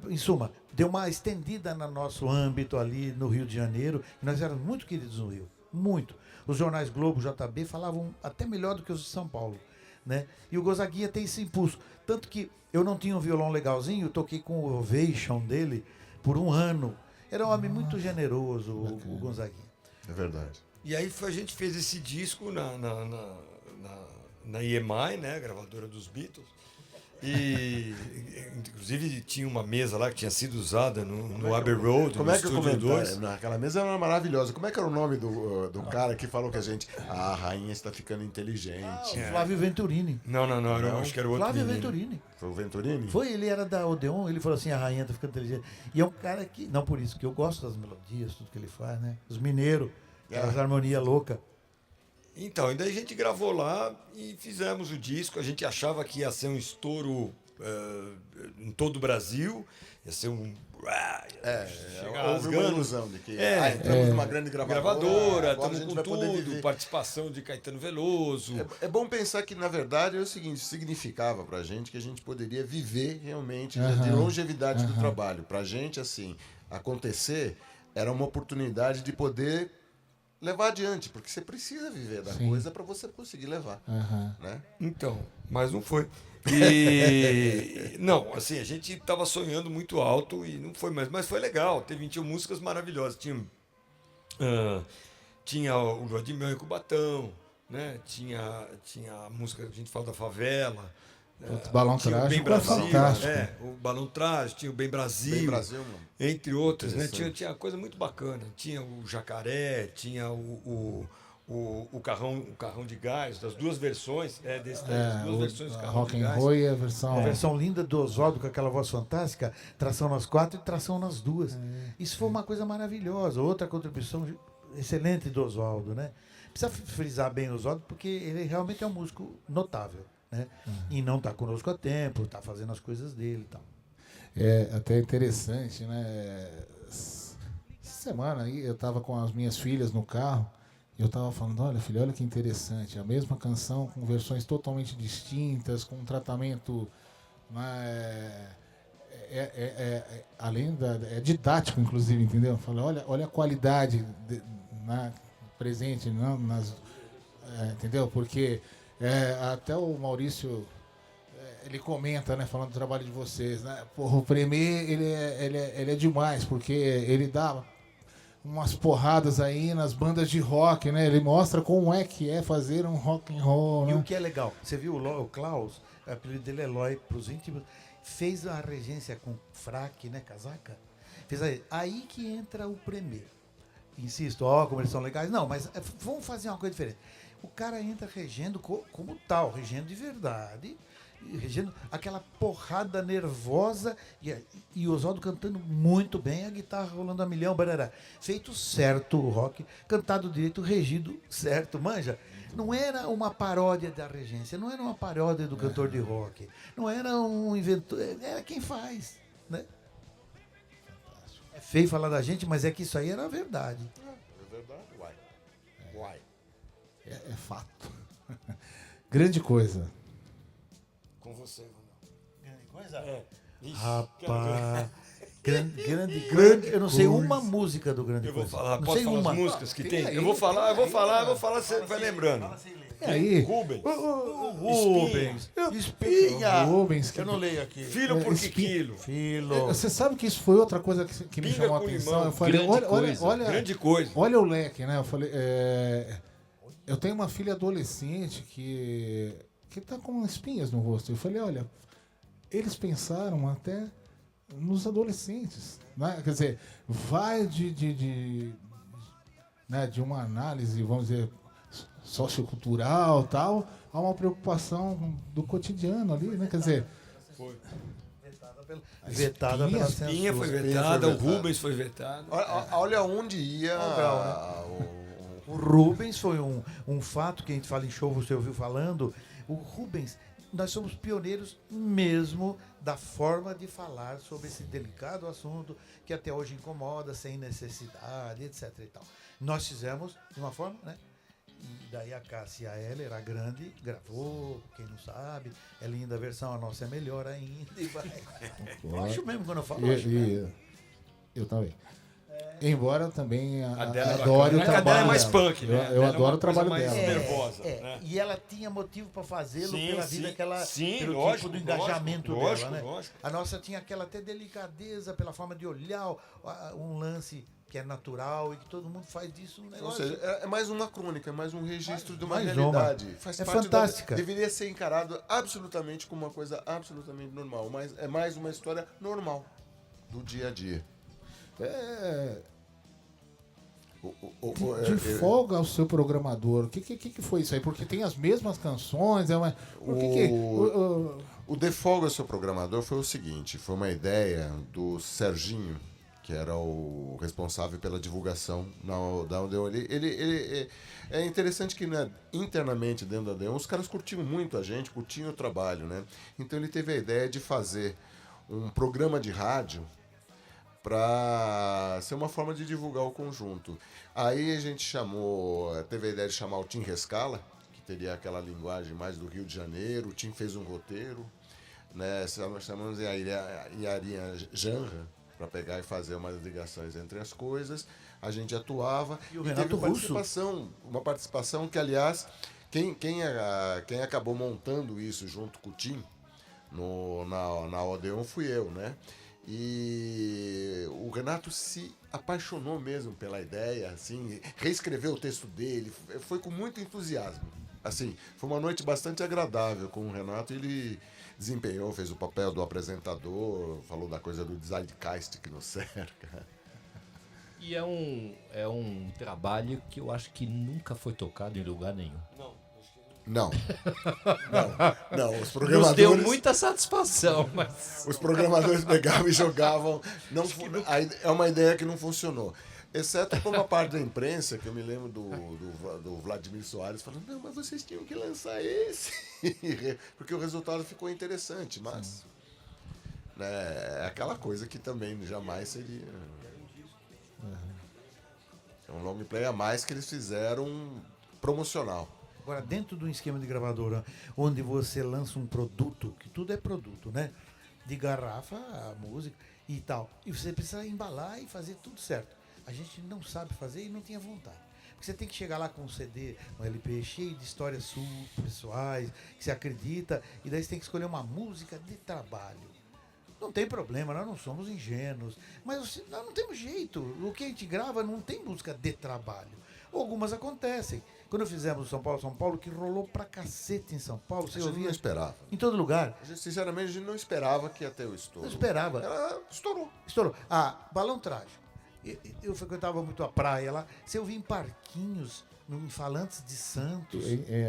em suma, deu uma estendida no nosso âmbito ali no Rio de Janeiro, e nós éramos muito queridos no Rio, muito. Os jornais Globo, JB, falavam até melhor do que os de São Paulo, né? E o Gonzaguinha tem esse impulso, tanto que eu não tinha um violão legalzinho, eu toquei com o Ovation dele por 1 ano. Era um homem muito generoso, o Gonzaguinha. É verdade. E aí a gente fez esse disco na EMI, né, gravadora dos Beatles. E inclusive tinha uma mesa lá que tinha sido usada no Abbey Road, Como no é que eu Estúdio 2. comentei? Aquela mesa era maravilhosa. Como é que era o nome do cara que falou que a gente... a rainha está ficando inteligente. O Flávio Venturini. Não, acho que era o outro Flávio menino. Venturini. Foi o Venturini? Foi, ele era da Odeon, ele falou assim, a rainha tá ficando inteligente. E é um cara que, não por isso, que eu gosto das melodias, tudo que ele faz, né? Os mineiros, aquelas harmonias loucas. Então, e daí a gente gravou lá e fizemos o disco. A gente achava que ia ser um estouro em todo o Brasil, ia ser um... Houve uma ilusão de que entramos numa grande gravadora, agora a estamos gente com vai poder tudo, viver. participação de Caetano Veloso. É bom pensar que, na verdade, é o seguinte, significava pra gente que a gente poderia viver realmente de longevidade do trabalho. Pra gente, assim, acontecer era uma oportunidade de poder levar adiante, porque você precisa viver da coisa para você conseguir levar, né? Então, mas não foi. E não, assim, a gente estava sonhando muito alto e não foi mais, mas foi legal. Tinha músicas maravilhosas. Tinha o Lua de Mel e Cubatão, né? Tinha a música que a gente fala da favela. O Balão Tinha o Trágico Bem é Brasil, fantástico. o Balão Trágico, tinha o Bem Brasil, Bem Brasil, mano. entre outros, né? Interessante. Tinha coisa muito bacana. Tinha o Jacaré, tinha o carrão de gás, das duas versões, das duas versões do carrão Rock de and gás. Roll e a versão... A versão linda do Oswaldo com aquela voz fantástica, tração nas 4 e tração nas 2. Isso foi uma coisa maravilhosa. Outra contribuição excelente do Oswaldo, né? Precisa frisar bem o Oswaldo, porque ele realmente é um músico notável, né? E não está conosco há tempo, está fazendo as coisas dele e tal. É até interessante, né? Essa semana aí eu estava com as minhas filhas no carro e eu estava falando, olha filha, olha que interessante, a mesma canção com versões totalmente distintas, com um tratamento além é didático, inclusive, entendeu? Eu falei, olha a qualidade presente, não, entendeu? Porque até o Maurício ele comenta, né, falando do trabalho de vocês, né? Porra, o Premier, ele é demais, porque ele dá umas porradas aí nas bandas de rock, né? Ele mostra como é que é fazer um rock and roll, E né? o que é legal, você viu o Klaus, o apelido dele é Eloy para os íntimos, fez a regência com fraque, né, casaca? Fez aí que entra o Premier. Insisto, como eles são legais. Não, mas vamos fazer uma coisa diferente. O cara entra regendo como tal, regendo de verdade, regendo aquela porrada nervosa e o Oswaldo cantando muito bem, a guitarra rolando a milhão, barará. Feito certo o rock, cantado direito, regido certo, manja. Não era uma paródia da regência, não era uma paródia do cantor de rock, não era um inventor, era quem faz, né? É feio falar da gente, mas é que isso aí era a verdade. É verdade? Uai. É fato. Grande coisa. Com você, Ronaldo. Grande coisa? É. Ixi, Rapaz, grande. Eu não sei uma música do Grande eu vou Coisa. falar, Não posso sei falar uma. as músicas que tem? aí, Eu vou falar, você vai lembrando. E aí, Rubens. Rubens. Espinha. Rubens, que Eu não leio aqui. Filho por que quilo? Filo. você sabe que isso foi outra coisa que me Pinga chamou a com atenção. limão. Eu falei, Grande olha, coisa. Grande coisa. olha o leque, né? Eu falei, eu tenho uma filha adolescente que tá com espinhas no rosto. Eu falei, olha, eles pensaram até nos adolescentes, né? Quer dizer, vai de uma análise, vamos dizer, sociocultural e tal, a uma preocupação do cotidiano ali, né? Quer dizer, Vetada pela censura. Espinha foi vetada, o Rubens foi vetado. Olha onde ia O Rubens foi um fato que a gente fala em show, você ouviu falando. O Rubens, nós somos pioneiros mesmo da forma de falar sobre esse delicado assunto que até hoje incomoda, sem necessidade, etc. E tal. Nós fizemos de uma forma, né? E daí a Cássia Eller, a grande, gravou, quem não sabe, é linda a versão, a nossa é melhor ainda. E vai. Eu acho mesmo quando eu falo. Eu também. Embora eu também Adele adore o bacana. A trabalho Adele é mais dela. punk, né? Eu Adele é adoro uma o trabalho coisa mais dela. nervosa, né? E ela tinha motivo para fazê-lo Sim, pela vida sim, que ela, sim, pelo lógico, tipo do engajamento lógico, dela, né? lógico. A nossa tinha aquela até delicadeza pela forma de olhar um lance que é natural e que todo mundo faz disso um Ou negócio. seja, é mais uma crônica, é mais um registro de uma mais realidade. uma. Faz É parte fantástica. Deveria ser encarado absolutamente como uma coisa absolutamente normal, mas é mais uma história normal do dia a dia. De folga ao seu programador, o que foi isso aí? Porque tem as mesmas canções, O De Folga ao Seu Programador foi o seguinte, foi uma ideia do Serginho, que era o responsável pela divulgação da Odeon. Ele é interessante que, né, internamente dentro da Odeon, os caras curtiam muito a gente, curtiam o trabalho, né? Então ele teve a ideia de fazer um programa de rádio para ser uma forma de divulgar o conjunto. Aí a gente teve a ideia de chamar o Tim Rescala, que teria aquela linguagem mais do Rio de Janeiro. O Tim fez um roteiro, né? Nós chamamos Iarinha Janra, para pegar e fazer umas ligações entre as coisas. A gente atuava E o Renato Russo. Uma participação que, aliás, quem acabou montando isso junto com o Tim na Odeon fui eu, né? E o Renato se apaixonou mesmo pela ideia, assim, reescreveu o texto dele, foi com muito entusiasmo. Assim, foi uma noite bastante agradável com o Renato. Ele desempenhou, fez o papel do apresentador, falou da coisa do Zeitgeist que nos cerca. E é um trabalho que eu acho que nunca foi tocado em lugar nenhum. Não, os Nos programadores... deu muita satisfação, mas... Os programadores pegavam e jogavam. É uma ideia que não funcionou. Exceto por uma parte da imprensa, que eu me lembro do Vladimir Soares falando, não, mas vocês tinham que lançar esse. Porque o resultado ficou interessante, mas... É aquela coisa que também jamais seria... É um long play a mais que eles fizeram promocional. Agora, dentro de um esquema de gravadora, onde você lança um produto, que tudo é produto, né? De garrafa, a música e tal. E você precisa embalar e fazer tudo certo. A gente não sabe fazer e não tinha vontade. Porque você tem que chegar lá com um CD, um LP cheio de histórias suas, pessoais, que você acredita, e daí você tem que escolher uma música de trabalho. Não tem problema, nós não somos ingênuos, mas nós não temos jeito. O que a gente grava não tem música de trabalho. Algumas acontecem. Quando fizemos São Paulo, que rolou pra cacete em São Paulo, você A gente ouvia não esperava. em todo lugar. Sinceramente, a gente não esperava que ia ter o estouro. Não esperava. Ela estourou. Estourou. Balão Trágico. Eu frequentava muito a praia lá. Você ouvia em parquinhos, em Falantes de Santos.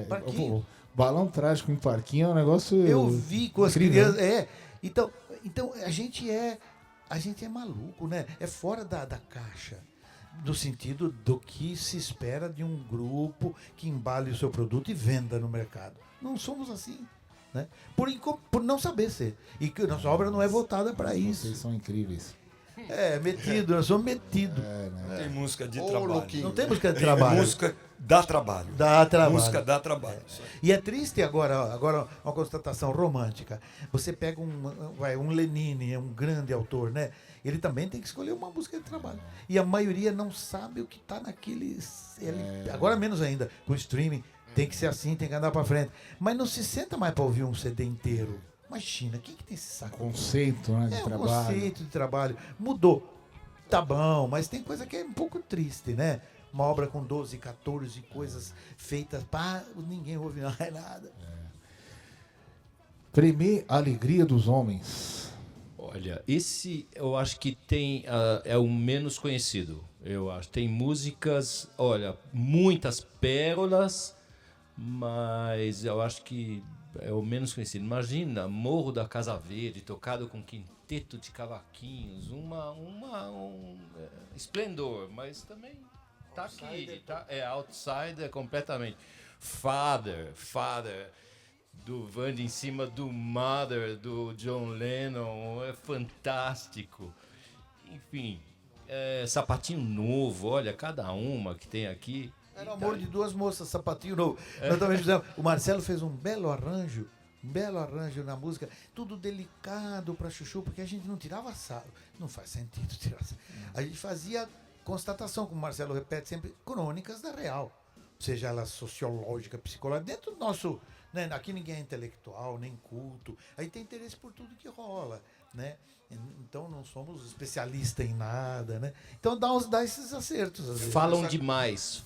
Parquinho. Balão Trágico em parquinho é um negócio... Eu vi com as incrível, crianças. Então a gente é maluco, né? É fora da caixa. No sentido do que se espera de um grupo que embale o seu produto e venda no mercado. Não somos assim, né? Por não saber ser. E que nossa obra não é voltada para isso. Vocês são incríveis. Metido, nós somos metidos. Não tem música de Ô, trabalho. louquinho. Não tem música de Tem trabalho. música dá trabalho. Dá trabalho. Música dá trabalho. E é triste agora uma constatação romântica. Você pega um Lenine, é um grande autor, né? Ele também tem que escolher uma música de trabalho. E a maioria não sabe o que está naqueles... Agora menos ainda, com o streaming, tem que ser assim, tem que andar para frente. Mas não se senta mais para ouvir um CD inteiro. Imagina, quem que tem esse saco? Conceito, né, de trabalho. Conceito de trabalho. Mudou. Tá bom, mas tem coisa que é um pouco triste, né? Uma obra com 12, 14 coisas feitas para ninguém ouve nada. Premier a alegria dos homens. Olha, esse eu acho que tem é o menos conhecido. Eu acho tem músicas, olha, muitas pérolas, mas eu acho que é o menos conhecido. Imagina Morro da Casa Verde, tocado com quinteto de cavaquinhos, esplendor, mas também tá aqui, tá, outsider completamente. Father, do Vande em cima do Mother, do John Lennon, é fantástico. Enfim, Sapatinho Novo, olha, cada uma que tem aqui. Era o amor de duas moças, Sapatinho Novo. Nós também fizemos. O Marcelo fez um belo arranjo na música, tudo delicado para Chuchu, porque a gente não tirava sarro. Não faz sentido tirar sarro. A gente fazia constatação, como o Marcelo repete sempre, crônicas da real. Seja ela sociológica, psicológica, dentro do nosso... Né? Aqui ninguém é intelectual, nem culto. Aí tem interesse por tudo que rola, né? Então não somos especialistas em nada, né? Então dá esses acertos. Às vezes. Falam demais.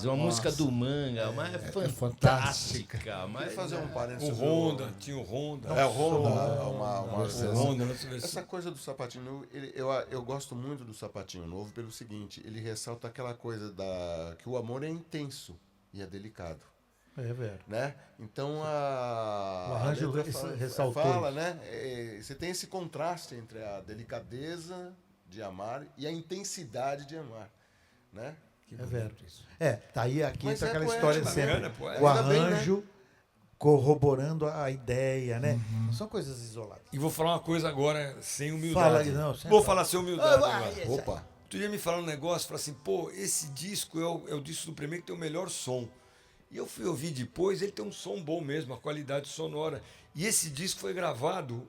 Uma música do Manga, mas é fantástica. Mas fazer um parênteses. O Honda, tinha o Honda. O Honda, Honda. Essa coisa do Sapatinho Novo, eu gosto muito do Sapatinho Novo pelo seguinte, ele ressalta aquela coisa que o amor é intenso e é delicado. É verdade. Né? Então o arranjo ressaltou. Fala, né? Você tem esse contraste entre a delicadeza de amar e a intensidade de amar, né? É verdade. Tá aí aqui entra aquela poético, história sempre. Poético. O arranjo bem, né? Corroborando a ideia, né? Não são coisas isoladas. E vou falar uma coisa agora sem humildade. Fala aí, não. Vou falar sem humildade agora. Opa. Tu ia me falar um negócio, falar assim, pô, esse disco é o disco do primeiro que tem o melhor som. E eu fui ouvir depois, ele tem um som bom mesmo, a qualidade sonora. E esse disco foi gravado,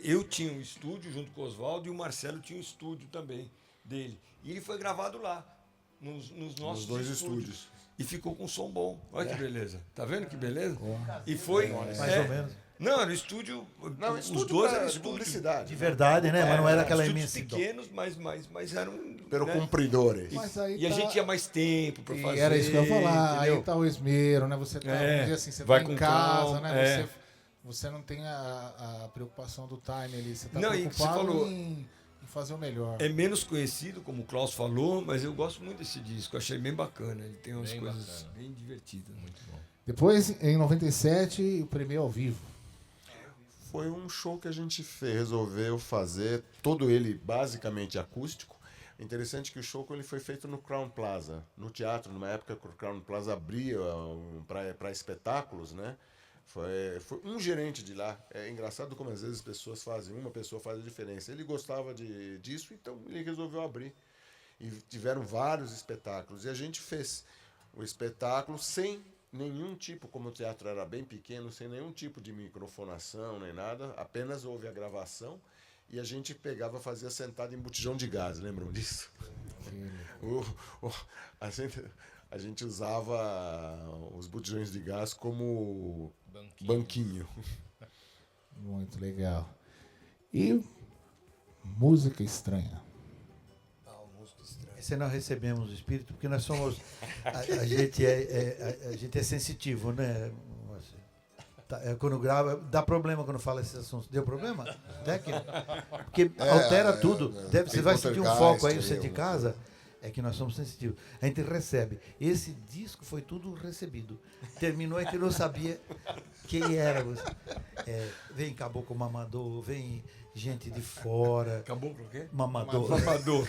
eu tinha um estúdio junto com o Oswaldo e o Marcelo tinha um estúdio também dele. E ele foi gravado lá, nos nossos dois estúdios. E ficou com um som bom. Olha que beleza. Tá vendo que beleza? E foi... Mais ou menos. Não, era o estúdio... Não, os dois eram de publicidade. De verdade, né? Mas não era aquela estúdios imensidão. pequenos, mas eram... Pelo né? cumpridores. Mas aí E a gente tinha mais tempo para fazer. Era isso que eu ia falar. Entendeu? Aí tá o esmero, né? Você tá, vamos dizer assim, você vai tá com em casa, calma, né? Você não tem a preocupação do time ali. Você tá Não, e que você preocupado falou, em fazer o melhor. É menos conhecido, como o Klaus falou, mas eu gosto muito desse disco. Achei bem bacana. Ele tem umas coisas bem divertidas. Muito bom. Depois, em 97, o Premier ao vivo. Foi um show que a gente resolveu fazer, todo ele basicamente acústico. Interessante que o show ele foi feito no Crown Plaza, no teatro, numa época que o Crown Plaza abria para espetáculos, né? Foi um gerente de lá. É engraçado como às vezes as pessoas fazem, uma pessoa faz a diferença. Ele gostava disso, então ele resolveu abrir. E tiveram vários espetáculos. E a gente fez o espetáculo sem nenhum tipo, como o teatro era bem pequeno, sem nenhum tipo de microfonação nem nada, apenas houve a gravação. E a gente fazia sentado em botijão de gás, lembram disso? A gente usava os botijões de gás como banquinho. Muito legal. E música estranha. Esse nós recebemos o espírito, porque nós somos... A gente é sensitivo, né? Quando grava, dá problema quando fala esses assuntos. Deu problema? Técnico? Porque altera tudo. Você vai sentir um foco aí, você de casa, é que nós somos sensitivos. A gente recebe. Esse disco foi tudo recebido. Terminou, a gente não sabia quem era. Vem Caboclo Mamador, vem gente de fora. Caboclo o quê? Mamador. Mamador.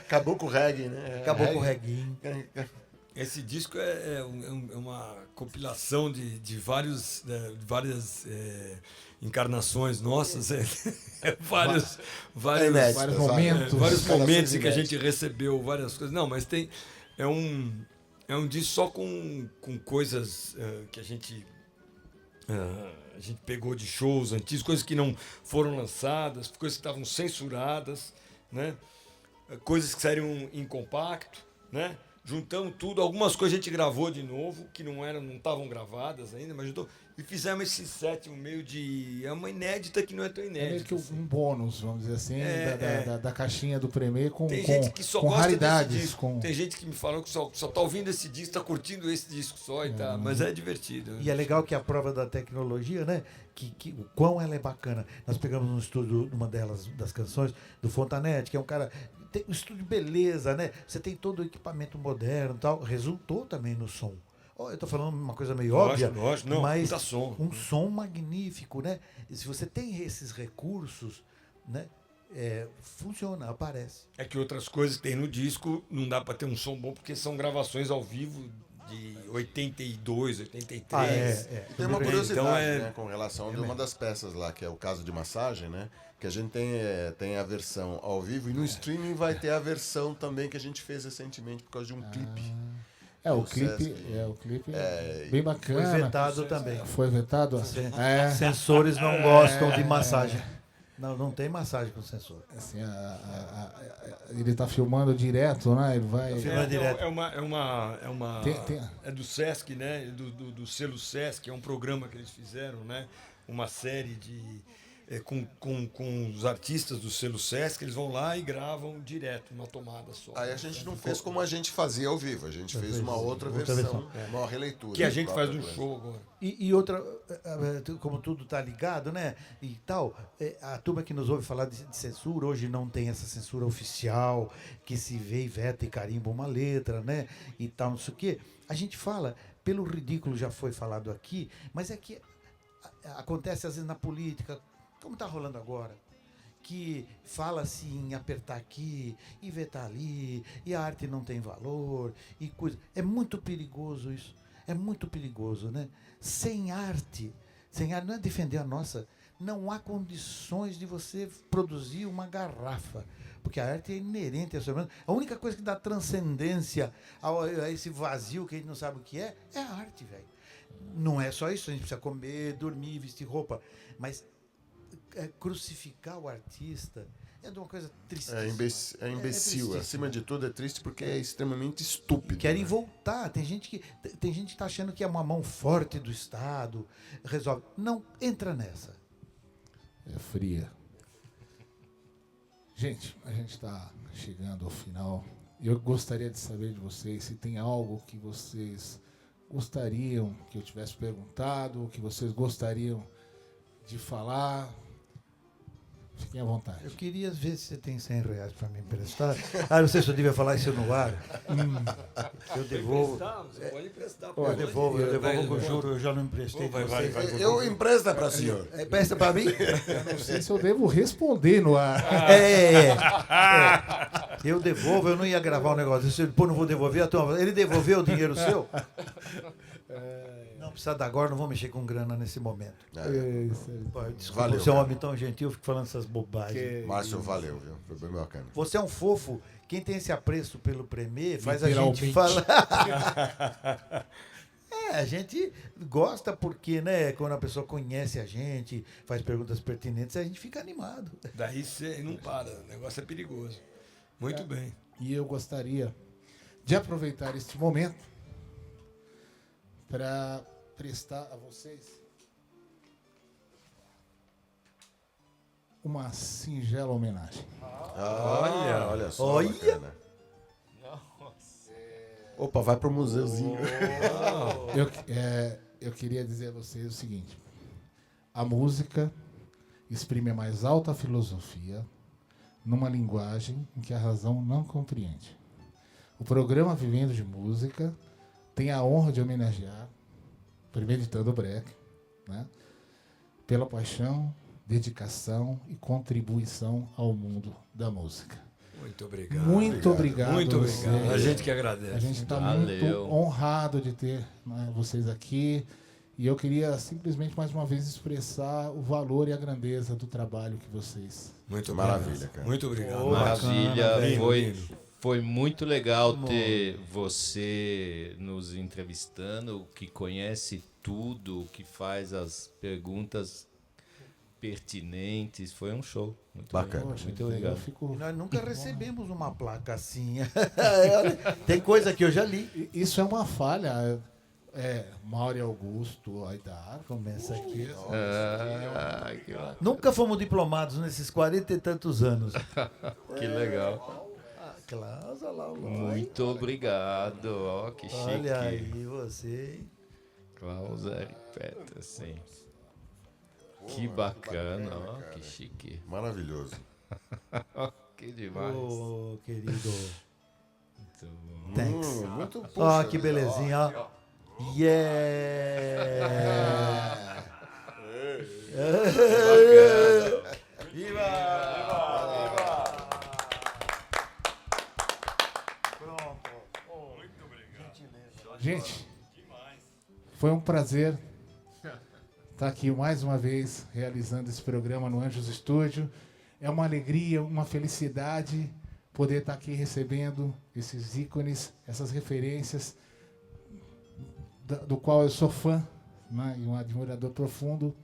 Caboclo Reggae, né? Caboclo Reggae. Esse disco é uma compilação de várias encarnações nossas, vários momentos, vários momentos em que a gente recebeu várias coisas. Não, mas é um disco só com coisas que a gente pegou de shows antigos, coisas que não foram lançadas, coisas que estavam censuradas, né? Coisas que saíram em compacto, né? Juntamos tudo, algumas coisas a gente gravou de novo, que não estavam gravadas ainda, mas juntou, e fizemos esse set meio de... É uma inédita que não é tão inédita. É meio que assim. um bônus, vamos dizer assim, da caixinha do Premier com gente que só com gosta raridades. Desse disco. Tem gente que me falou que só tá ouvindo esse disco, tá curtindo esse disco só e tá, mas é divertido. E é legal que a prova da tecnologia, né? Que o quão ela é bacana. Nós pegamos no estúdio uma das canções do Fontanete, que é um cara... tem o estúdio beleza, né? Você tem todo o equipamento moderno e tal. Resultou também no som. Eu estou falando uma coisa meio óbvia, Lógico, não, mas puta som. um som magnífico, né? E se você tem esses recursos, né? Funciona, aparece. É que outras coisas que tem no disco não dá pra ter um som bom, porque são gravações ao vivo de 82, 83. E tem uma curiosidade, Então, né, com relação a uma das peças lá, que é o caso de massagem, né? Que a gente tem a versão ao vivo e no streaming vai ter a versão também que a gente fez recentemente por causa de um clipe. O o clipe, Sesc. o clipe bem bacana. Foi vetado também. Foi vetado? Sensores não gostam de massagem. Não tem massagem com sensor. Assim, ele tá filmando direto, né? Ele vai. É do Sesc, né? Do selo Sesc, é um programa que eles fizeram, né? Uma série de. Com os artistas do selo Sesc, eles vão lá e gravam direto, uma tomada só. Aí a gente não fez como a gente fazia ao vivo, a gente fez uma outra versão, uma releitura. Que a gente faz um show agora. E outra, como tudo está ligado, né? E tal, a turma que nos ouve falar de censura, hoje não tem essa censura oficial, que se vê e veta e carimba uma letra, né? E tal, não sei o quê. A gente fala, pelo ridículo já foi falado aqui, mas é que acontece às vezes na política, como está rolando agora, que fala-se em apertar aqui e vetar ali, e a arte não tem valor, e coisa. É muito perigoso isso. É muito perigoso, né? Sem arte não é defender a nossa, não há condições de você produzir uma garrafa. Porque a arte é inerente ao ser humano. A única coisa que dá transcendência a esse vazio que a gente não sabe o que é a arte, velho. Não é só isso, a gente precisa comer, dormir, vestir roupa. Mas crucificar o artista é de uma coisa triste. É imbecil. Acima de tudo é triste porque é extremamente estúpido. Querem voltar. Tem gente que está achando que é uma mão forte do Estado, resolve. Não, entra nessa. É fria. Gente, a gente está chegando ao final. Eu gostaria de saber de vocês se tem algo que vocês gostariam que eu tivesse perguntado, que vocês gostariam de falar. Fiquem à vontade. Eu queria ver se você tem R$100 para me emprestar. Não sei se eu devia falar isso no ar. Eu devolvo. Você pode emprestar. Eu devolvo, com juro, eu já não emprestei. Vai. Eu empresto para o senhor. Empresta para mim? Eu não sei se eu devo responder no ar. Eu devolvo, eu não ia gravar um negócio. Pô, não vou devolver. Ele devolveu o dinheiro seu? Não precisa dar agora, não vou mexer com grana nesse momento. Pô, desculpa, Valeu, você é um cara. homem tão gentil, fico falando essas bobagens. Márcio, valeu, viu? Foi bem bacana. Você é um fofo. Quem tem esse apreço pelo Premier faz a Literalmente. gente falar. A gente gosta porque, né, quando a pessoa conhece a gente, faz perguntas pertinentes, a gente fica animado. Daí você não para, o negócio é perigoso. Muito bem. E eu gostaria de aproveitar este momento para prestar a vocês uma singela homenagem. Olha só. Olha. Bacana. Opa, vai pro museuzinho. Eu queria dizer a vocês o seguinte: a música exprime a mais alta filosofia numa linguagem em que a razão não compreende. O programa Vivendo de Música tem a honra de homenagear, premeditando o break, né, pela paixão, dedicação e contribuição ao mundo da música. Muito obrigado. Muito obrigado. Muito a obrigado. vocês. A gente que agradece. A gente está Valeu. muito honrado de ter, né, vocês aqui. E eu queria simplesmente mais uma vez expressar o valor e a grandeza do trabalho que vocês. Muito Maravilha, obrigado. cara. Muito obrigado. Maravilha, Lindo, foi, lindo. foi muito legal ter você nos entrevistando, que conhece tudo, que faz as perguntas pertinentes. Foi um show. Muito Bacana. legal, Poxa, muito eu legal. fico- Nós nunca recebemos uma placa assim. Tem coisa que eu já li. Isso é uma falha. Mauro Augusto Aidar. Começa aqui. Ah, que, Nunca fomos diplomados nesses 40 e tantos anos. que legal. Klaus, olha lá o Muito obrigado. Ó, que chique. Olha aí você. Klaus Eric Petersen. Que bacana, ó, que chique. Maravilhoso. Que demais. Ô, querido. Muito bom. Thanks. Muito Ó, puxa, que belezinha, ó. Yeah! Gente, foi um prazer estar aqui mais uma vez realizando esse programa no Anjos Estúdio. É uma alegria, uma felicidade poder estar aqui recebendo esses ícones, essas referências do qual eu sou fã, né, e um admirador profundo.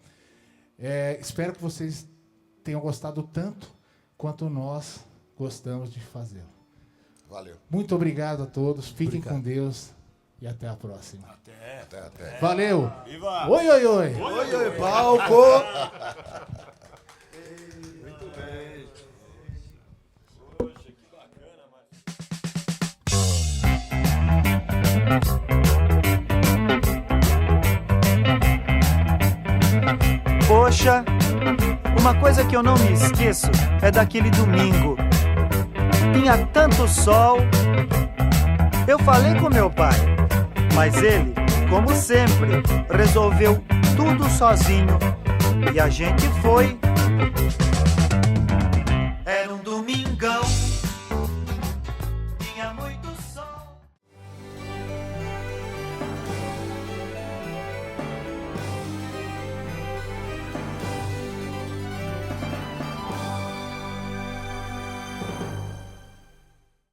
Espero que vocês tenham gostado tanto quanto nós gostamos de fazê-lo. Valeu. Muito obrigado a todos, fiquem Obrigado. com Deus e até a próxima. Até. Valeu! Viva! Oi, oi, oi! Oi, oi, palco! Poxa, uma coisa que eu não me esqueço é daquele domingo. Tinha tanto sol. Eu falei com meu pai, mas ele, como sempre, resolveu tudo sozinho. E a gente foi. Era um domingão.